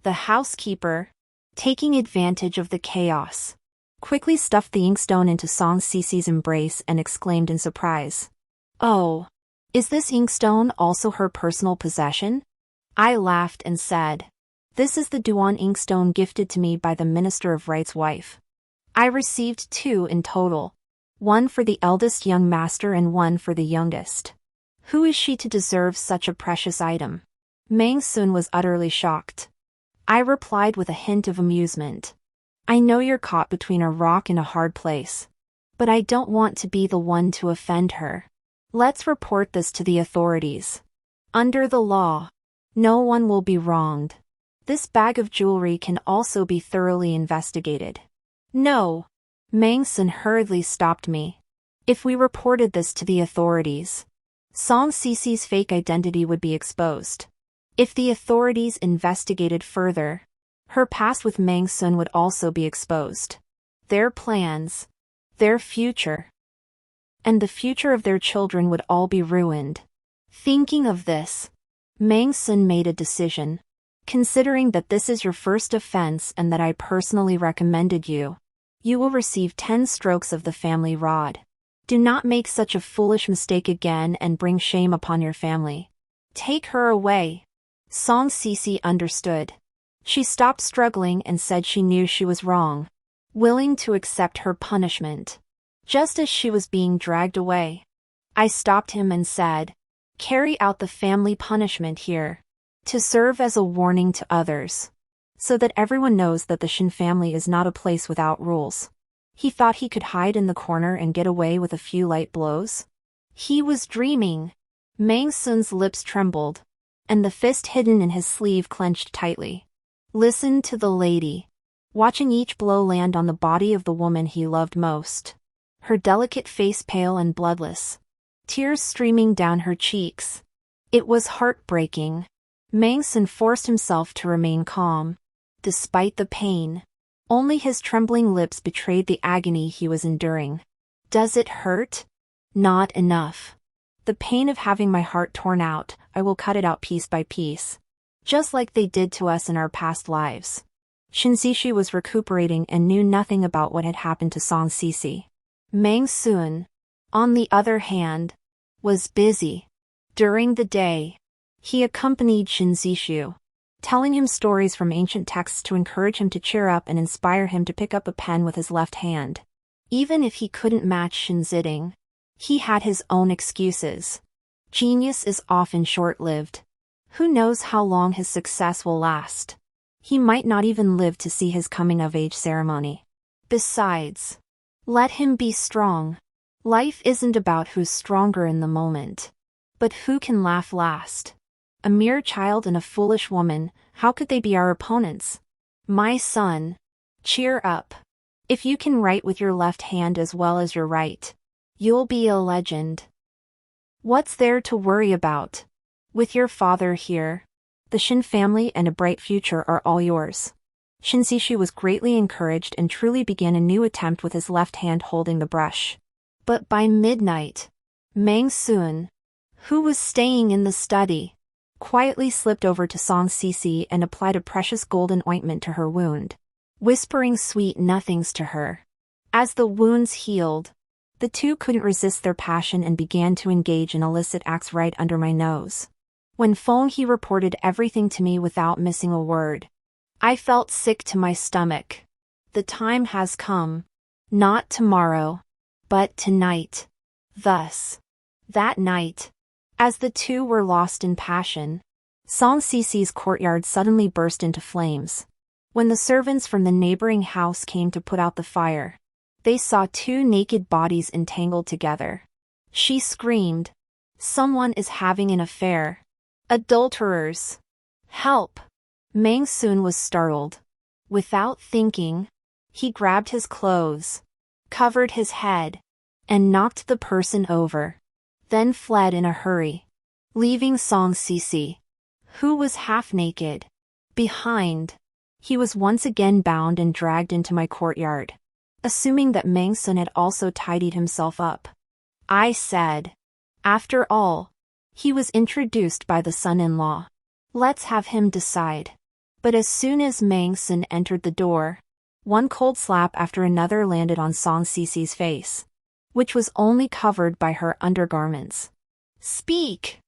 The housekeeper, taking advantage of the chaos, quickly stuffed the inkstone into Song Sisi's embrace and exclaimed in surprise. Oh, is this inkstone also her personal possession? I laughed and said, this is the Duan inkstone gifted to me by the Minister of Right's wife. I received 2 in total, one for the eldest young master and one for the youngest. Who is she to deserve such a precious item? Mangsun was utterly shocked. I replied with a hint of amusement. I know you're caught between a rock and a hard place, but I don't want to be the one to offend her. Let's report this to the authorities. Under the law, no one will be wronged. This bag of jewelry can also be thoroughly investigated. No. Mangsun hurriedly stopped me. If we reported this to the authorities, Song Sisi's fake identity would be exposed. If the authorities investigated further, her past with Mangsun would also be exposed. Their plans, their future, and the future of their children would all be ruined. Thinking of this, Mangsun made a decision. Considering that this is your first offense and that I personally recommended you, you will receive 10 strokes of the family rod. Do not make such a foolish mistake again and bring shame upon your family. Take her away. Song Sisi understood. She stopped struggling and said she knew she was wrong, willing to accept her punishment. Just as she was being dragged away, I stopped him and said, carry out the family punishment here, to serve as a warning to others, so that everyone knows that the Shin family is not a place without rules. He thought he could hide in the corner and get away with a few light blows. He was dreaming. Mangsun's lips trembled, and the fist hidden in his sleeve clenched tightly. Listen to the lady, watching each blow land on the body of the woman he loved most. Her delicate face pale and bloodless, tears streaming down her cheeks. It was heartbreaking. Mangsun forced himself to remain calm, despite the pain. Only his trembling lips betrayed the agony he was enduring. Does it hurt? Not enough. The pain of having my heart torn out, I will cut it out piece by piece, just like they did to us in our past lives. Shinzishi was recuperating and knew nothing about what had happened to Song Sisi. Mangsun, on the other hand, was busy. During the day, he accompanied Shinzishu, telling him stories from ancient texts to encourage him to cheer up and inspire him to pick up a pen with his left hand. Even if he couldn't match Shinziding, he had his own excuses. Genius is often short-lived. Who knows how long his success will last? He might not even live to see his coming-of-age ceremony. Besides, let him be strong. Life isn't about who's stronger in the moment, but who can laugh last. A mere child and a foolish woman, how could they be our opponents? My son. Cheer up. If you can write with your left hand as well as your right, you'll be a legend. What's there to worry about? With your father here, the Shin family and a bright future are all yours. Shin Sisi was greatly encouraged and truly began a new attempt with his left hand holding the brush. But by midnight, Mang Sun, who was staying in the study, quietly slipped over to Song Sisi and applied a precious golden ointment to her wound, whispering sweet nothings to her. As the wounds healed, the two couldn't resist their passion and began to engage in illicit acts right under my nose. When Feng He reported everything to me without missing a word, I felt sick to my stomach. The time has come. Not tomorrow, but tonight. Thus, that night, as the two were lost in passion, Song Sisi's courtyard suddenly burst into flames. When the servants from the neighboring house came to put out the fire, they saw two naked bodies entangled together. She screamed, "Someone is having an affair. Adulterers! Help!" Mang Sun was startled. Without thinking, he grabbed his clothes, covered his head, and knocked the person over, then fled in a hurry, leaving Song Sisi, who was half naked, behind. He was once again bound and dragged into my courtyard, assuming that Mang Sun had also tidied himself up. I said, after all, he was introduced by the son-in-law. Let's have him decide. But as soon as Mang Sun entered the door, one cold slap after another landed on Song Sisi's face, which was only covered by her undergarments. Speak!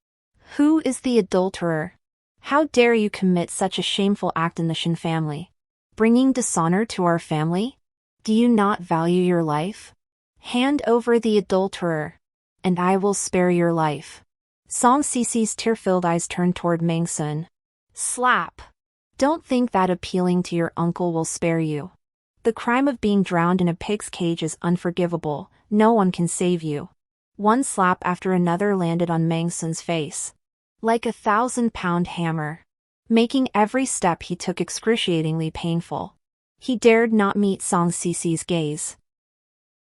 Who is the adulterer? How dare you commit such a shameful act in the Shin family? Bringing dishonor to our family? Do you not value your life? Hand over the adulterer, and I will spare your life. Song Sisi's tear-filled eyes turned toward Mang Sun. Slap! Don't think that appealing to your uncle will spare you. The crime of being drowned in a pig's cage is unforgivable. No one can save you. One slap after another landed on Mang Sun's face, like a 1,000-pound hammer, making every step he took excruciatingly painful. He dared not meet Song Sisi's gaze.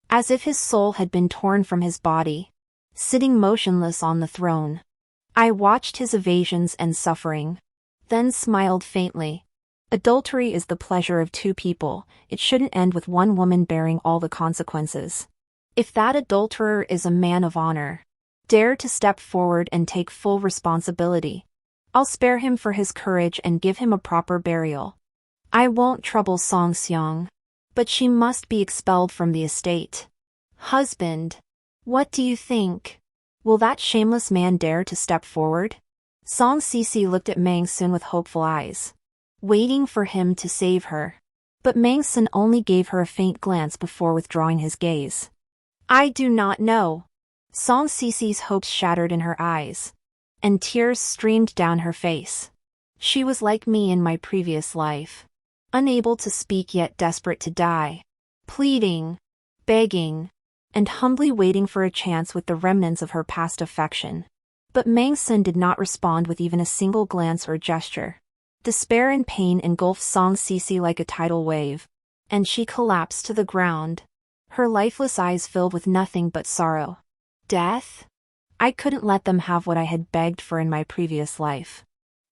As if his soul had been torn from his body, sitting motionless on the throne, I watched his evasions and suffering, then smiled faintly. Adultery is the pleasure of two people. It shouldn't end with one woman bearing all the consequences. If that adulterer is a man of honor, dare to step forward and take full responsibility, I'll spare him for his courage and give him a proper burial. I won't trouble Song Xiang, but she must be expelled from the estate. Husband, what do you think? Will that shameless man dare to step forward? Song Sisi looked at Mang Sun with hopeful eyes, waiting for him to save her. But Mang Sun only gave her a faint glance before withdrawing his gaze. I do not know. Song Sisi's hopes shattered in her eyes, and tears streamed down her face. She was like me in my previous life, unable to speak yet desperate to die, pleading, begging, and humbly waiting for a chance with the remnants of her past affection. But Mang Sun did not respond with even a single glance or gesture. Despair and pain engulfed Song Sisi like a tidal wave, and she collapsed to the ground, her lifeless eyes filled with nothing but sorrow. Death? I couldn't let them have what I had begged for in my previous life.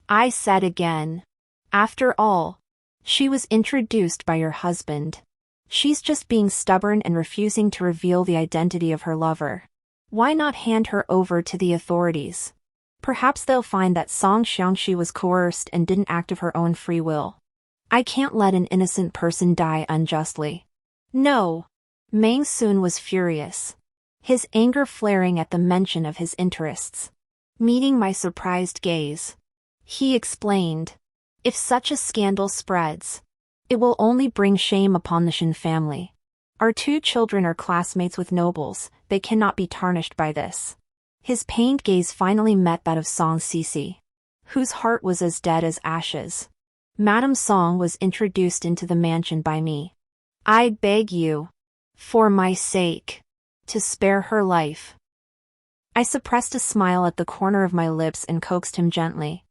I said again, after all, she was introduced by your husband. She's just being stubborn and refusing to reveal the identity of her lover. Why not hand her over to the authorities? Perhaps they'll find that Song Xiangxi was coerced and didn't act of her own free will. I can't let an innocent person die unjustly. No. Mang Sun was furious, his anger flaring at the mention of his interests. Meeting my surprised gaze, he explained, if such a scandal spreads, it will only bring shame upon the Shin family. Our two children are classmates with nobles, they cannot be tarnished by this. His pained gaze finally met that of Song Sisi, whose heart was as dead as ashes. Madame Song was introduced into the mansion by me. I beg you, for my sake, to spare her life. I suppressed a smile at the corner of my lips and coaxed him gently.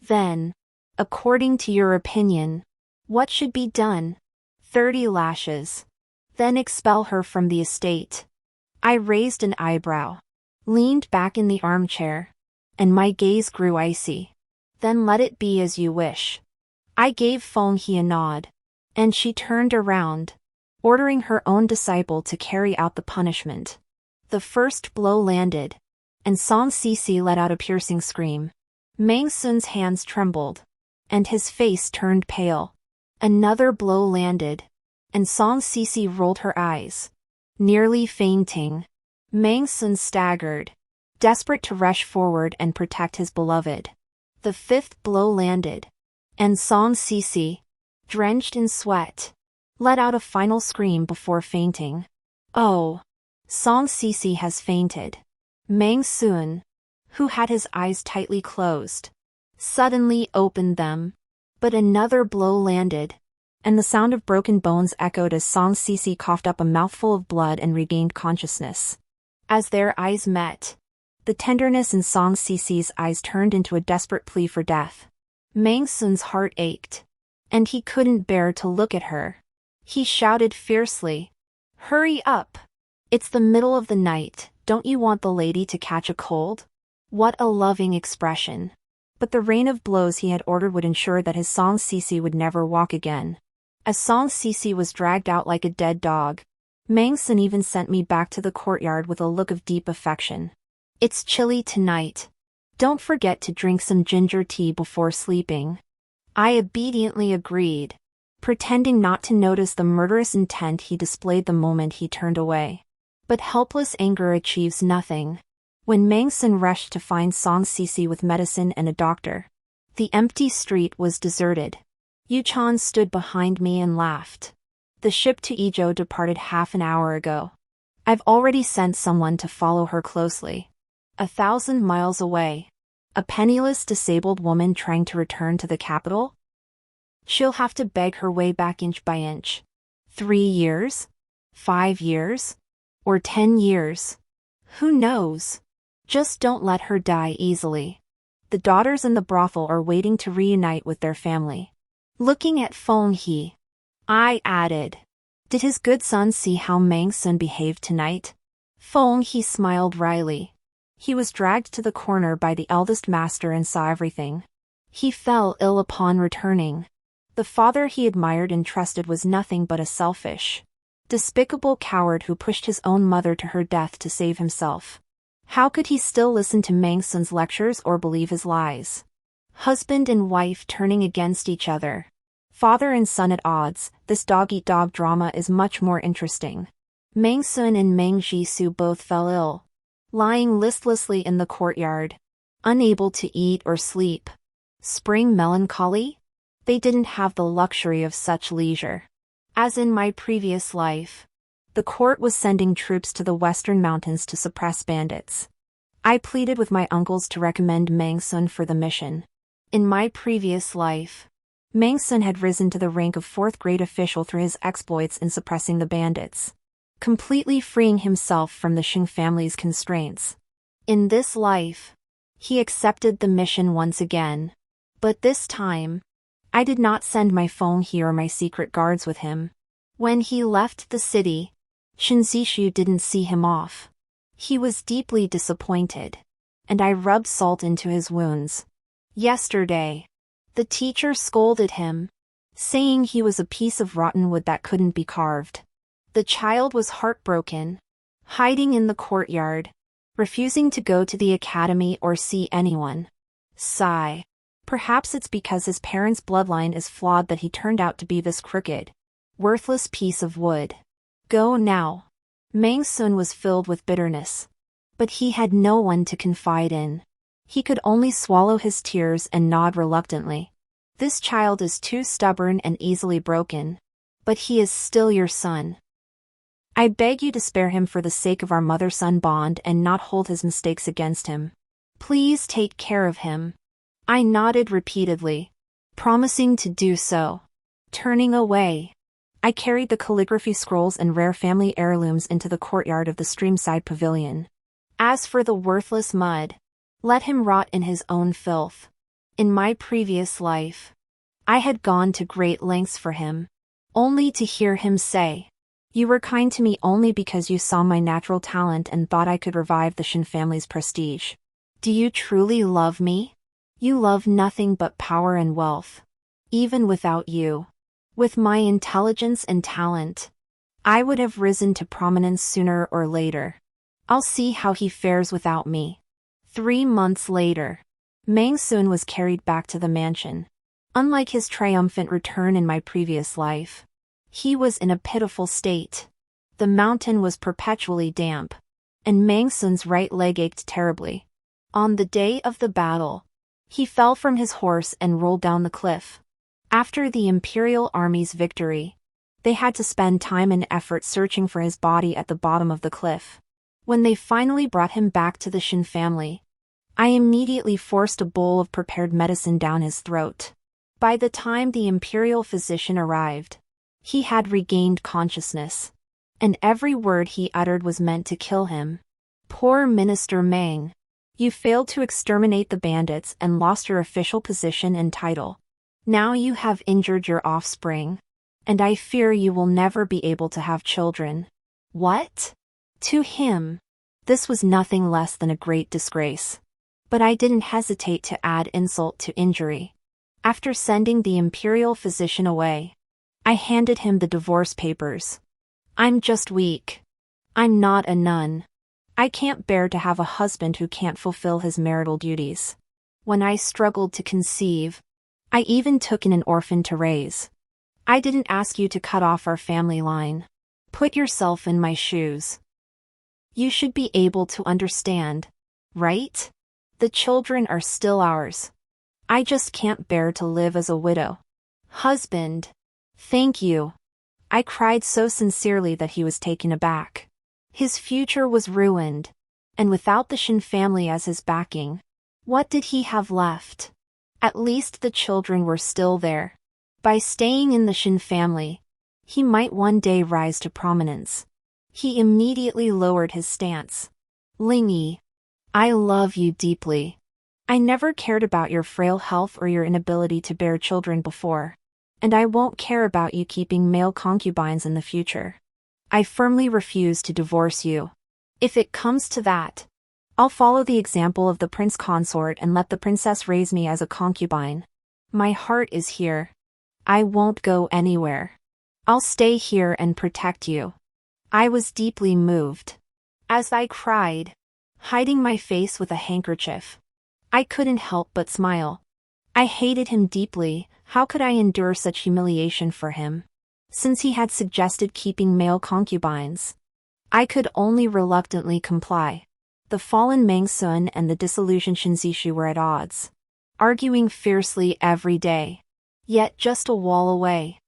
Then, according to your opinion, what should be done? 30 lashes. Then expel her from the estate. I raised an eyebrow, leaned back in the armchair, and my gaze grew icy. Then let it be as you wish. I gave Feng He a nod, and she turned around, ordering her own disciple to carry out the punishment. The first blow landed, and Song Sisi let out a piercing scream. Meng Sun's hands trembled, and his face turned pale. Another blow landed, and Song Sisi rolled her eyes, nearly fainting. Meng Sun staggered, desperate to rush forward and protect his beloved. The fifth blow landed, and Song Sisi, drenched in sweat, let out a final scream before fainting. Oh! Song Sisi has fainted. Meng Sun, who had his eyes tightly closed, suddenly opened them. But another blow landed, and the sound of broken bones echoed as Song Sisi coughed up a mouthful of blood and regained consciousness. As their eyes met, the tenderness in Song Sisi's eyes turned into a desperate plea for death. Meng Sun's heart ached, and he couldn't bear to look at her. He shouted fiercely, "Hurry up! It's the middle of the night, don't you want the lady to catch a cold?" What a loving expression. But the rain of blows he had ordered would ensure that his Song Sisi would never walk again. As Song Sisi was dragged out like a dead dog, Meng Sun even sent me back to the courtyard with a look of deep affection. "It's chilly tonight. Don't forget to drink some ginger tea before sleeping." I obediently agreed, pretending not to notice the murderous intent he displayed the moment he turned away. But helpless anger achieves nothing. When Meng Sun rushed to find Song Sisi with medicine and a doctor, the empty street was deserted. Yu Chan stood behind me and laughed. "The ship to Izhou departed half an hour ago. I've already sent someone to follow her closely. 1,000 miles away. A penniless disabled woman trying to return to the capital? She'll have to beg her way back inch by inch. 3 years? 5 years? Or 10 years? Who knows? Just don't let her die easily. The daughters in the brothel are waiting to reunite with their family." Looking at Feng He, I added, "Did his good son see how Meng Sun behaved tonight?" Feng He smiled wryly. He was dragged to the corner by the eldest master and saw everything. He fell ill upon returning. The father he admired and trusted was nothing but a selfish, despicable coward who pushed his own mother to her death to save himself. How could he still listen to Meng Sun's lectures or believe his lies? Husband and wife turning against each other. Father and son at odds, this dog-eat-dog drama is much more interesting. Meng Sun and Meng Jisoo both fell ill, lying listlessly in the courtyard, unable to eat or sleep. Spring melancholy? They didn't have the luxury of such leisure. As in my previous life, the court was sending troops to the western mountains to suppress bandits. I pleaded with my uncles to recommend Meng Sun for the mission. In my previous life, Meng Sun had risen to the rank of 4th-grade official through his exploits in suppressing the bandits, completely freeing himself from the Xing family's constraints. In this life, he accepted the mission once again. But this time, I did not send my Feng He or my secret guards with him. When he left the city, Shin Zishu didn't see him off. He was deeply disappointed, and I rubbed salt into his wounds. Yesterday, the teacher scolded him, saying he was a piece of rotten wood that couldn't be carved. The child was heartbroken, hiding in the courtyard, refusing to go to the academy or see anyone. Sigh. Perhaps it's because his parents' bloodline is flawed that he turned out to be this crooked, worthless piece of wood. Go now. Meng Sun was filled with bitterness. But he had no one to confide in. He could only swallow his tears and nod reluctantly. This child is too stubborn and easily broken. But he is still your son. I beg you to spare him for the sake of our mother-son bond and not hold his mistakes against him. Please take care of him. I nodded repeatedly, promising to do so. Turning away, I carried the calligraphy scrolls and rare family heirlooms into the courtyard of the streamside pavilion. As for the worthless mud, let him rot in his own filth. In my previous life, I had gone to great lengths for him, only to hear him say, "You were kind to me only because you saw my natural talent and thought I could revive the Shin family's prestige. Do you truly love me? You love nothing but power and wealth. Even without you. With my intelligence and talent, I would have risen to prominence sooner or later. I'll see how he fares without me." 3 months later, Mangsun was carried back to the mansion. Unlike his triumphant return in my previous life, he was in a pitiful state. The mountain was perpetually damp, and Mangsun's right leg ached terribly. On the day of the battle, he fell from his horse and rolled down the cliff. After the imperial army's victory, they had to spend time and effort searching for his body at the bottom of the cliff. When they finally brought him back to the Shin family, I immediately forced a bowl of prepared medicine down his throat. By the time the imperial physician arrived, he had regained consciousness, and every word he uttered was meant to kill him. Poor Minister Mang. You failed to exterminate the bandits and lost your official position and title. Now you have injured your offspring, and I fear you will never be able to have children. What? To him, this was nothing less than a great disgrace. But I didn't hesitate to add insult to injury. After sending the imperial physician away, I handed him the divorce papers. "I'm just weak. I'm not a nun. I can't bear to have a husband who can't fulfill his marital duties. When I struggled to conceive, I even took in an orphan to raise. I didn't ask you to cut off our family line. Put yourself in my shoes. You should be able to understand, right? The children are still ours. I just can't bear to live as a widow." "Husband. Thank you." I cried so sincerely that he was taken aback. His future was ruined, and without the Shin family as his backing, what did he have left? At least the children were still there. By staying in the Shin family, he might one day rise to prominence. He immediately lowered his stance. "Lingyi, I love you deeply. I never cared about your frail health or your inability to bear children before, and I won't care about you keeping male concubines in the future. I firmly refuse to divorce you. If it comes to that, I'll follow the example of the prince consort and let the princess raise me as a concubine. My heart is here. I won't go anywhere. I'll stay here and protect you." I was deeply moved. As I cried, hiding my face with a handkerchief, I couldn't help but smile. I hated him deeply. How could I endure such humiliation for him? Since he had suggested keeping male concubines, I could only reluctantly comply. The fallen Mangsun and the disillusioned Shinzishu were at odds, arguing fiercely every day. Yet just a wall away,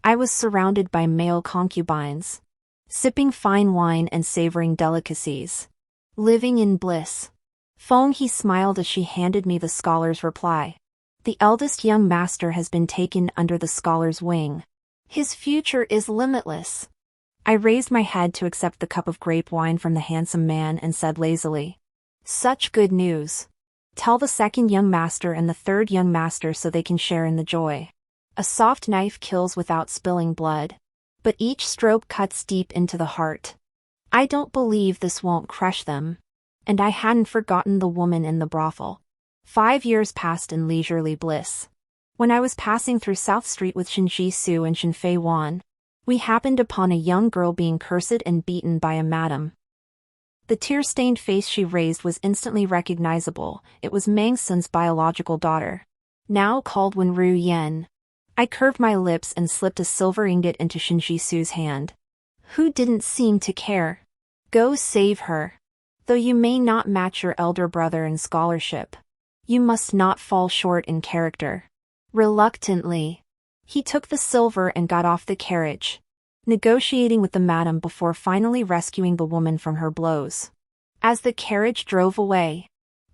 I was surrounded by male concubines, sipping fine wine and savoring delicacies, living in bliss. Feng He smiled as she handed me the scholar's reply. "The eldest young master has been taken under the scholar's wing. His future is limitless." I raised my head to accept the cup of grape wine from the handsome man and said lazily, "Such good news. Tell the second young master and the third young master so they can share in the joy. A soft knife kills without spilling blood, but each stroke cuts deep into the heart. I don't believe this won't crush them." And I hadn't forgotten the woman in the brothel. 5 years passed in leisurely bliss. When I was passing through South Street with Shinji Su and Shinfei Wan, we happened upon a young girl being cursed and beaten by a madam. The tear-stained face she raised was instantly recognizable. It was Mangsun's biological daughter, now called Wenru Yen. I curved my lips and slipped a silver ingot into Shinji Su's hand. "Who didn't seem to care? Go save her. Though you may not match your elder brother in scholarship, you must not fall short in character." Reluctantly, he took the silver and got off the carriage, negotiating with the madam before finally rescuing the woman from her blows. As the carriage drove away,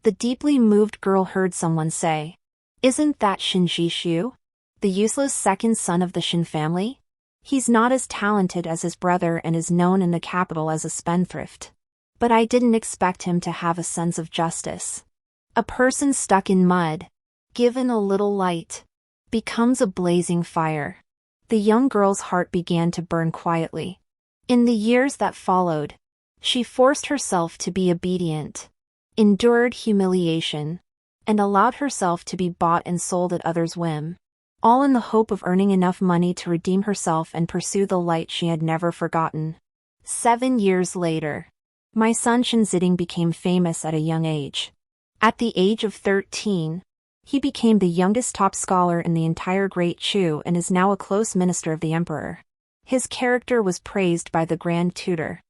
the deeply moved girl heard someone say, "Isn't that Shinji Shu? The useless second son of the Shin family? He's not as talented as his brother and is known in the capital as a spendthrift. But I didn't expect him to have a sense of justice. A person stuck in mud, given a little light, becomes a blazing fire. The young girl's heart began to burn quietly. In the years that followed, she forced herself to be obedient, endured humiliation, and allowed herself to be bought and sold at others' whim, all in the hope of earning enough money to redeem herself and pursue the light she had never forgotten. 7 years later, my son Shinziding became famous at a young age. At the age of 13, he became the youngest top scholar in the entire Great Chu and is now a close minister of the emperor. His character was praised by the Grand Tutor,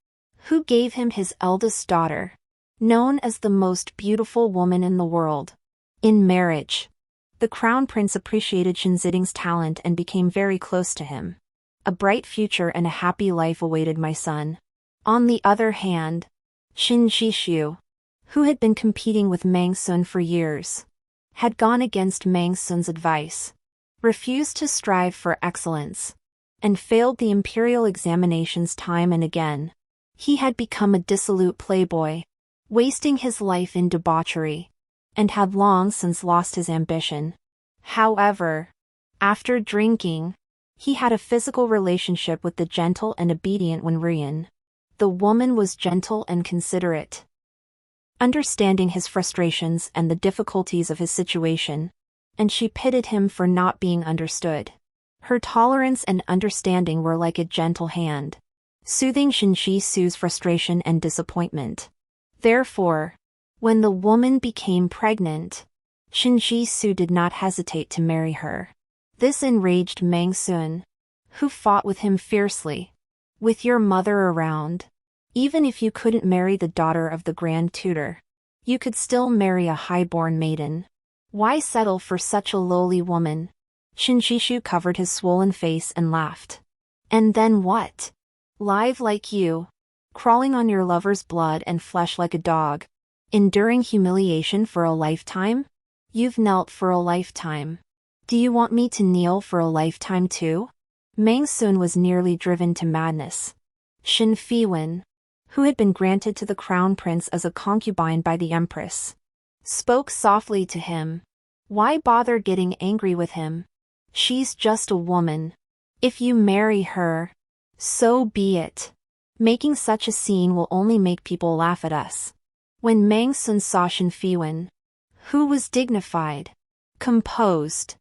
who gave him his eldest daughter, known as the most beautiful woman in the world. In marriage, the crown prince appreciated Shinziding's talent and became very close to him. A bright future and a happy life awaited my son. On the other hand, Shin Jishu, who had been competing with Mang Sun for years, had gone against Mang Sun's advice, refused to strive for excellence, and failed the imperial examinations time and again. He had become a dissolute playboy, wasting his life in debauchery, and had long since lost his ambition. However, after drinking, he had a physical relationship with the gentle and obedient Wenrian. The woman was gentle and considerate. Understanding his frustrations and the difficulties of his situation, and she pitied him for not being understood. Her tolerance and understanding were like a gentle hand, soothing Shinji Su's frustration and disappointment. Therefore, when the woman became pregnant, Shinji Su did not hesitate to marry her. This enraged Mang Sun, who fought with him fiercely. With your mother around, even if you couldn't marry the daughter of the Grand Tutor, you could still marry a high-born maiden. Why settle for such a lowly woman? Shinshishu covered his swollen face and laughed. And then what? Live like you, crawling on your lover's blood and flesh like a dog, enduring humiliation for a lifetime? You've knelt for a lifetime. Do you want me to kneel for a lifetime too? Mang Sun was nearly driven to madness. Shin Fiwen, who had been granted to the crown prince as a concubine by the empress, spoke softly to him. Why bother getting angry with him? She's just a woman. If you marry her, so be it. Making such a scene will only make people laugh at us. When Mang Sun saw Shin Fiwen, who was dignified, composed,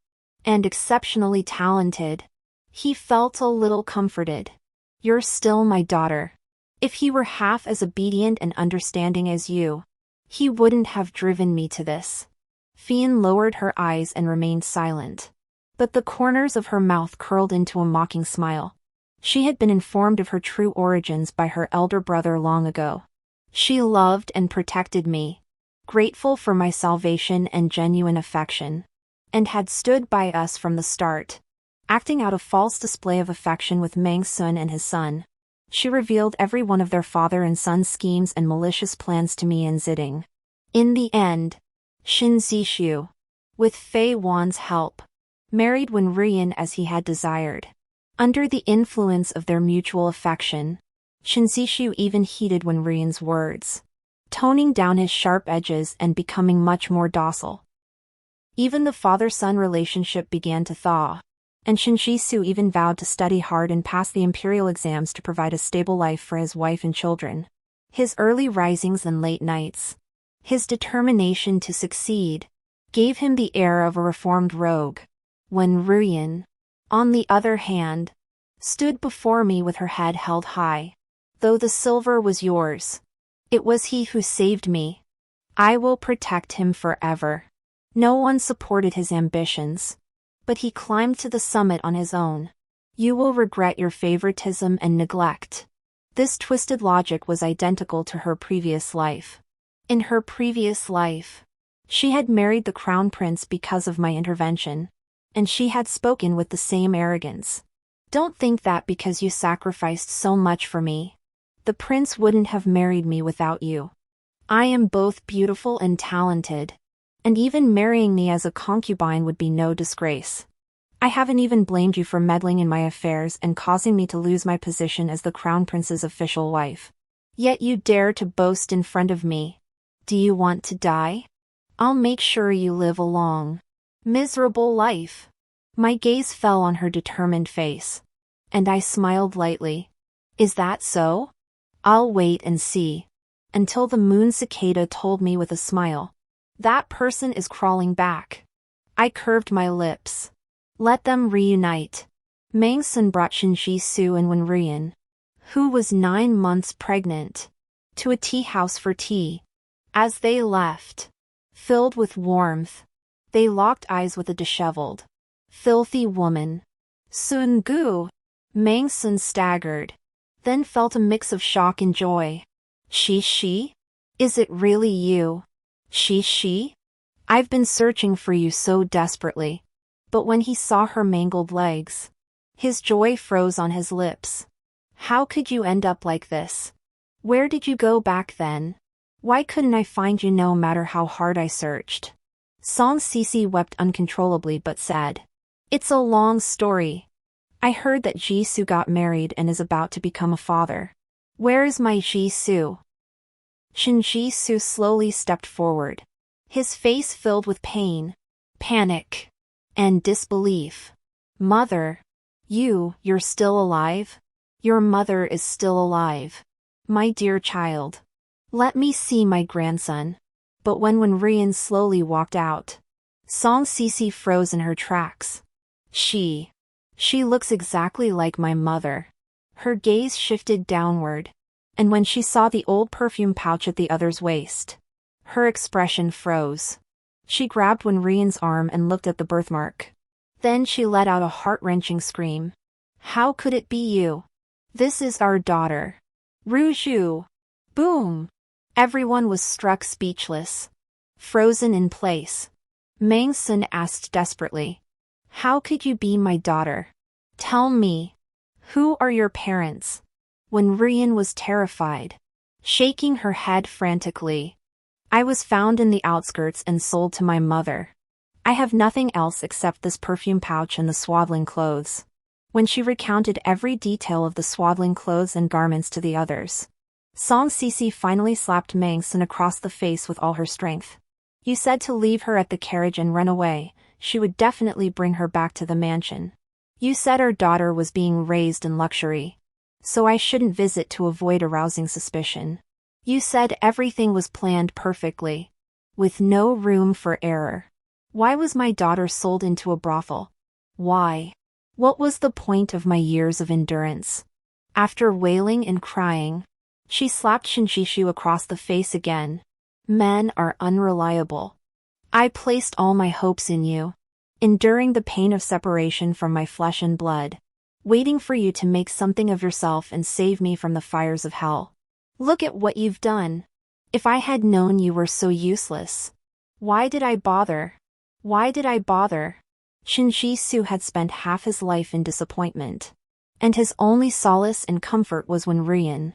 and exceptionally talented, he felt a little comforted. You're still my daughter. If he were half as obedient and understanding as you, he wouldn't have driven me to this. Fian lowered her eyes and remained silent, but the corners of her mouth curled into a mocking smile. She had been informed of her true origins by her elder brother long ago. She loved and protected me, grateful for my salvation and genuine affection, and had stood by us from the start. Acting out a false display of affection with Mang Sun and his son, she revealed every one of their father and son schemes and malicious plans to me and Ziding. In the end, Shin Zishu, with Fei Wan's help, married Wenrian as he had desired. Under the influence of their mutual affection, Shin Zishu even heeded Wenrian's words, toning down his sharp edges and becoming much more docile. Even the father-son relationship began to thaw, and Shin Su even vowed to study hard and pass the imperial exams to provide a stable life for his wife and children. His early risings and late nights, his determination to succeed, gave him the air of a reformed rogue. When Ruyan, on the other hand, stood before me with her head held high. Though the silver was yours, it was he who saved me. I will protect him forever. No one supported his ambitions, but he climbed to the summit on his own. You will regret your favoritism and neglect. This twisted logic was identical to her previous life. In her previous life, she had married the crown prince because of my intervention, and she had spoken with the same arrogance. Don't think that because you sacrificed so much for me, the prince wouldn't have married me without you. I am both beautiful and talented, and even marrying me as a concubine would be no disgrace. I haven't even blamed you for meddling in my affairs and causing me to lose my position as the crown prince's official wife. Yet you dare to boast in front of me. Do you want to die? I'll make sure you live a long, Miserable life. My gaze fell on her determined face. And I smiled lightly. Is that so? I'll wait and see. Until the moon cicada told me with a smile. That person is crawling back. I curved my lips. Let them reunite. Mangsun brought Shinji Su and Wenrian, who was 9 months pregnant, to a tea house for tea. As they left, filled with warmth, they locked eyes with a disheveled, filthy woman. Sun Gu. Mangsun staggered, then felt a mix of shock and joy. She? Is it really you? She? I've been searching for you so desperately. But when he saw her mangled legs, his joy froze on his lips. How could you end up like this? Where did you go back then? Why couldn't I find you no matter how hard I searched? Song Sisi wept uncontrollably but said, It's a long story. I heard that Jisoo got married and is about to become a father. Where is my Jisoo? Shin Jisoo slowly stepped forward, his face filled with pain, panic, and disbelief. Mother, you're still alive? Your mother is still alive. My dear child. Let me see my grandson. But when Wenrian slowly walked out, Song Sisi froze in her tracks. She looks exactly like my mother. Her gaze shifted downward, and when she saw the old perfume pouch at the other's waist, her expression froze. She grabbed Wenrian's arm and looked at the birthmark. Then she let out a heart-wrenching scream. How could it be you? This is our daughter. Ruju. Boom! Everyone was struck speechless, frozen in place. Mangsun asked desperately, How could you be my daughter? Tell me. Who are your parents? Wenrian was terrified, shaking her head frantically. I was found in the outskirts and sold to my mother. I have nothing else except this perfume pouch and the swaddling clothes. When she recounted every detail of the swaddling clothes and garments to the others, Song Sisi finally slapped Mangsun across the face with all her strength. You said to leave her at the carriage and run away. She would definitely bring her back to the mansion. You said our daughter was being raised in luxury, so I shouldn't visit to avoid arousing suspicion. You said everything was planned perfectly, with no room for error. Why was my daughter sold into a brothel? Why? What was the point of my years of endurance? After wailing and crying, she slapped Shinshishu across the face again. Men are unreliable. I placed all my hopes in you, enduring the pain of separation from my flesh and blood, waiting for you to make something of yourself and save me from the fires of hell. Look at what you've done. If I had known you were so useless, why did I bother? Why did I bother? Shinshisu had spent half his life in disappointment, and his only solace and comfort was Wenrian,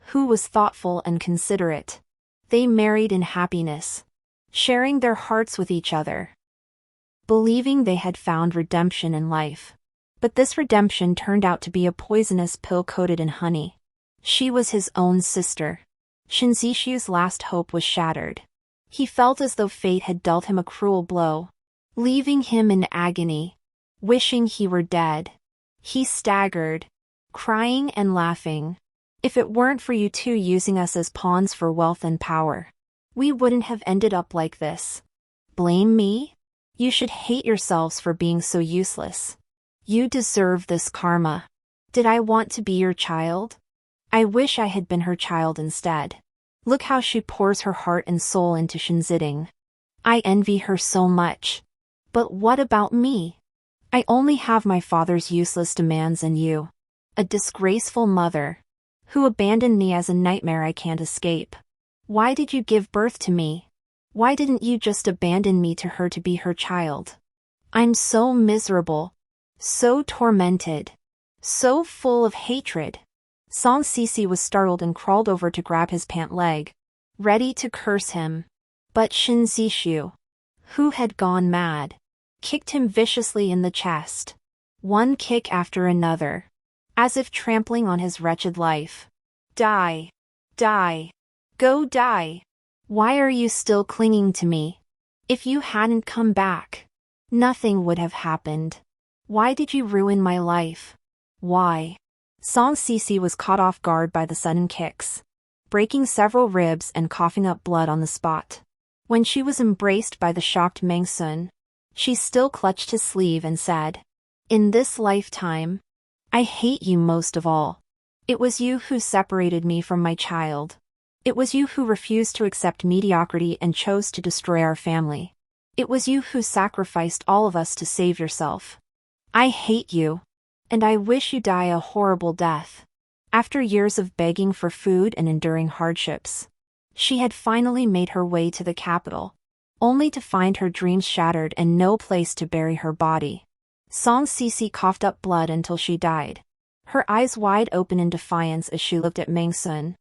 who was thoughtful and considerate. They married in happiness, sharing their hearts with each other, believing they had found redemption in life. But this redemption turned out to be a poisonous pill coated in honey. She was his own sister. Shinshishu's last hope was shattered. He felt as though fate had dealt him a cruel blow, leaving him in agony, wishing he were dead. He staggered, crying and laughing. If it weren't for you two using us as pawns for wealth and power, we wouldn't have ended up like this. Blame me? You should hate yourselves for being so useless. You deserve this karma. Did I want to be your child? I wish I had been her child instead. Look how she pours her heart and soul into Shinziding. I envy her so much. But what about me? I only have my father's useless demands and you, a disgraceful mother, who abandoned me as a nightmare I can't escape. Why did you give birth to me? Why didn't you just abandon me to her to be her child? I'm so miserable, so tormented, so full of hatred. Song Sisi was startled and crawled over to grab his pant leg, ready to curse him. But Shin Zishu, who had gone mad, kicked him viciously in the chest, one kick after another, as if trampling on his wretched life. Die! Die! Go die! Why are you still clinging to me? If you hadn't come back, nothing would have happened. Why did you ruin my life? Why? Song Sisi was caught off guard by the sudden kicks, breaking several ribs and coughing up blood on the spot. When she was embraced by the shocked Mengsun, she still clutched his sleeve and said, "In this lifetime, I hate you most of all. It was you who separated me from my child. It was you who refused to accept mediocrity and chose to destroy our family. It was you who sacrificed all of us to save yourself. I hate you, and I wish you die a horrible death." After years of begging for food and enduring hardships, she had finally made her way to the capital, only to find her dreams shattered and no place to bury her body. Song Sisi coughed up blood until she died, her eyes wide open in defiance as she looked at Mengsun,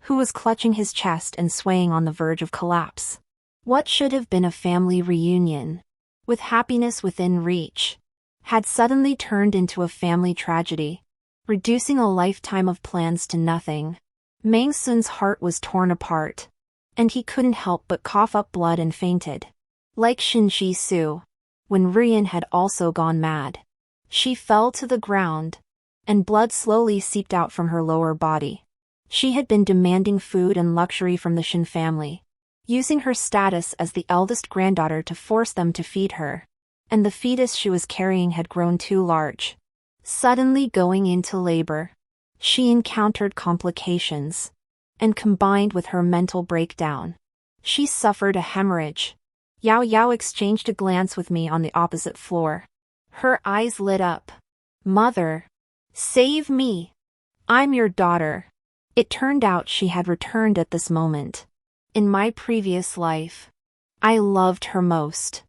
who was clutching his chest and swaying on the verge of collapse. What should have been a family reunion, with happiness within reach, had suddenly turned into a family tragedy, reducing a lifetime of plans to nothing. Mengsun's heart was torn apart, and he couldn't help but cough up blood and fainted. Like Shin Shi Su, when Rian had also gone mad, she fell to the ground, and blood slowly seeped out from her lower body. She had been demanding food and luxury from the Shin family, using her status as the eldest granddaughter to force them to feed her, and the fetus she was carrying had grown too large. Suddenly going into labor, she encountered complications, and combined with her mental breakdown, she suffered a hemorrhage. Yao Yao exchanged a glance with me on the opposite floor. Her eyes lit up. "Mother, save me! I'm your daughter." It turned out she had returned at this moment. In my previous life, I loved her most.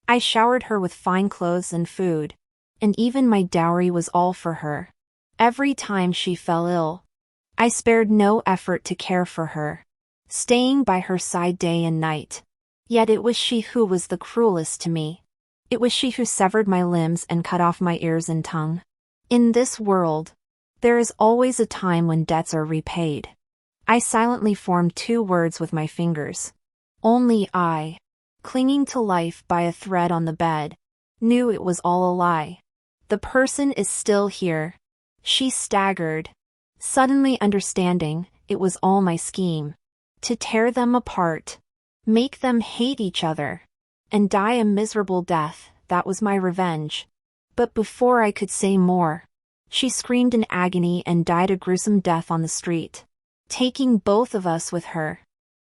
I showered her with fine clothes and food, and even my dowry was all for her. Every time she fell ill, I spared no effort to care for her, staying by her side day and night. Yet it was she who was the cruelest to me. It was she who severed my limbs and cut off my ears and tongue. In this world, there is always a time when debts are repaid. I silently formed 2 words with my fingers. Only I, clinging to life by a thread on the bed, knew it was all a lie. "The person is still here." She staggered, suddenly understanding it was all my scheme. To tear them apart, make them hate each other, and die a miserable death. That was my revenge. But before I could say more, she screamed in agony and died a gruesome death on the street, taking both of us with her.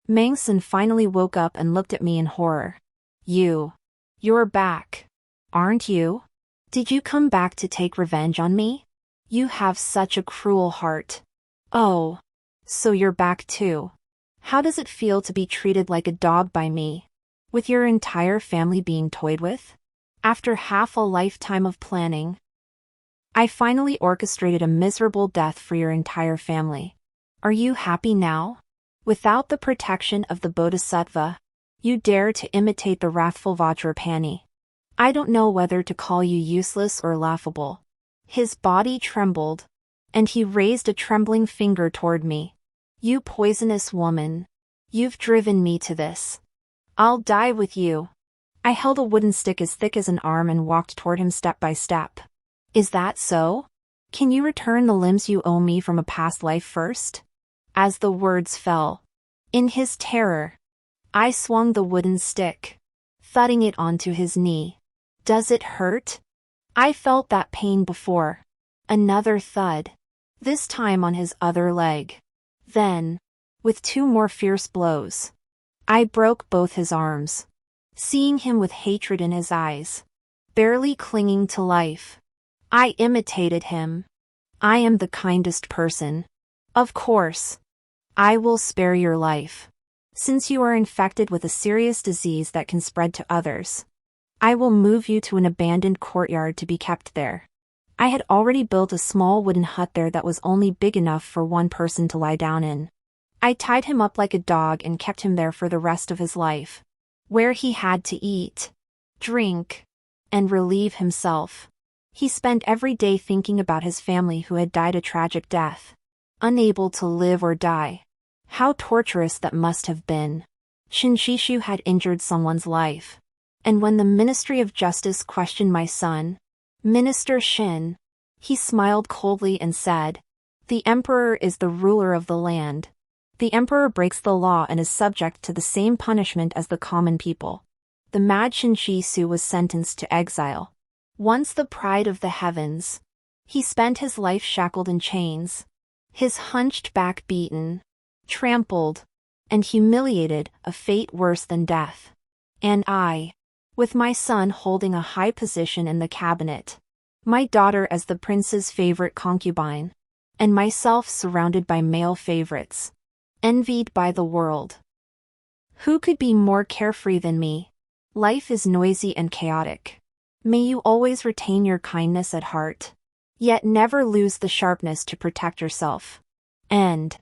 Mengsun finally woke up and looked at me in horror. You're back, aren't you? Did you come back to take revenge on me? You have such a cruel heart." "Oh, so you're back too. How does it feel to be treated like a dog by me, with your entire family being toyed with? After half a lifetime of planning, I finally orchestrated a miserable death for your entire family. Are you happy now? Without the protection of the Bodhisattva, you dare to imitate the wrathful Vajrapani. I don't know whether to call you useless or laughable." His body trembled, and he raised a trembling finger toward me. "You poisonous woman. You've driven me to this. I'll die with you." I held a wooden stick as thick as an arm and walked toward him step by step. "Is that so? Can you return the limbs you owe me from a past life first?" As the words fell, in his terror, I swung the wooden stick, thudding it onto his knee. "Does it hurt?" I felt that pain before. Another thud, this time on his other leg. Then, with 2 more fierce blows, I broke both his arms. Seeing him with hatred in his eyes, barely clinging to life, I imitated him. "I am the kindest person. Of course, I will spare your life. Since you are infected with a serious disease that can spread to others, I will move you to an abandoned courtyard to be kept there." I had already built a small wooden hut there that was only big enough for 1 person to lie down in. I tied him up like a dog and kept him there for the rest of his life, where he had to eat, drink, and relieve himself. He spent every day thinking about his family who had died a tragic death, unable to live or die. How torturous that must have been. Shinshishu had injured someone's life, And when the Ministry of Justice questioned my son, Minister Shin, he smiled coldly and said, "The emperor is the ruler of the land. The emperor breaks the law and is subject to the same punishment as the common people." The mad Shinshi was sentenced to exile. Once the pride of the heavens, he spent his life shackled in chains, his hunched back beaten, trampled, and humiliated, a fate worse than death. And I, with my son holding a high position in the cabinet, my daughter as the prince's favorite concubine, and myself surrounded by male favorites, envied by the world. Who could be more carefree than me? Life is noisy and chaotic. May you always retain your kindness at heart, yet never lose the sharpness to protect yourself. End.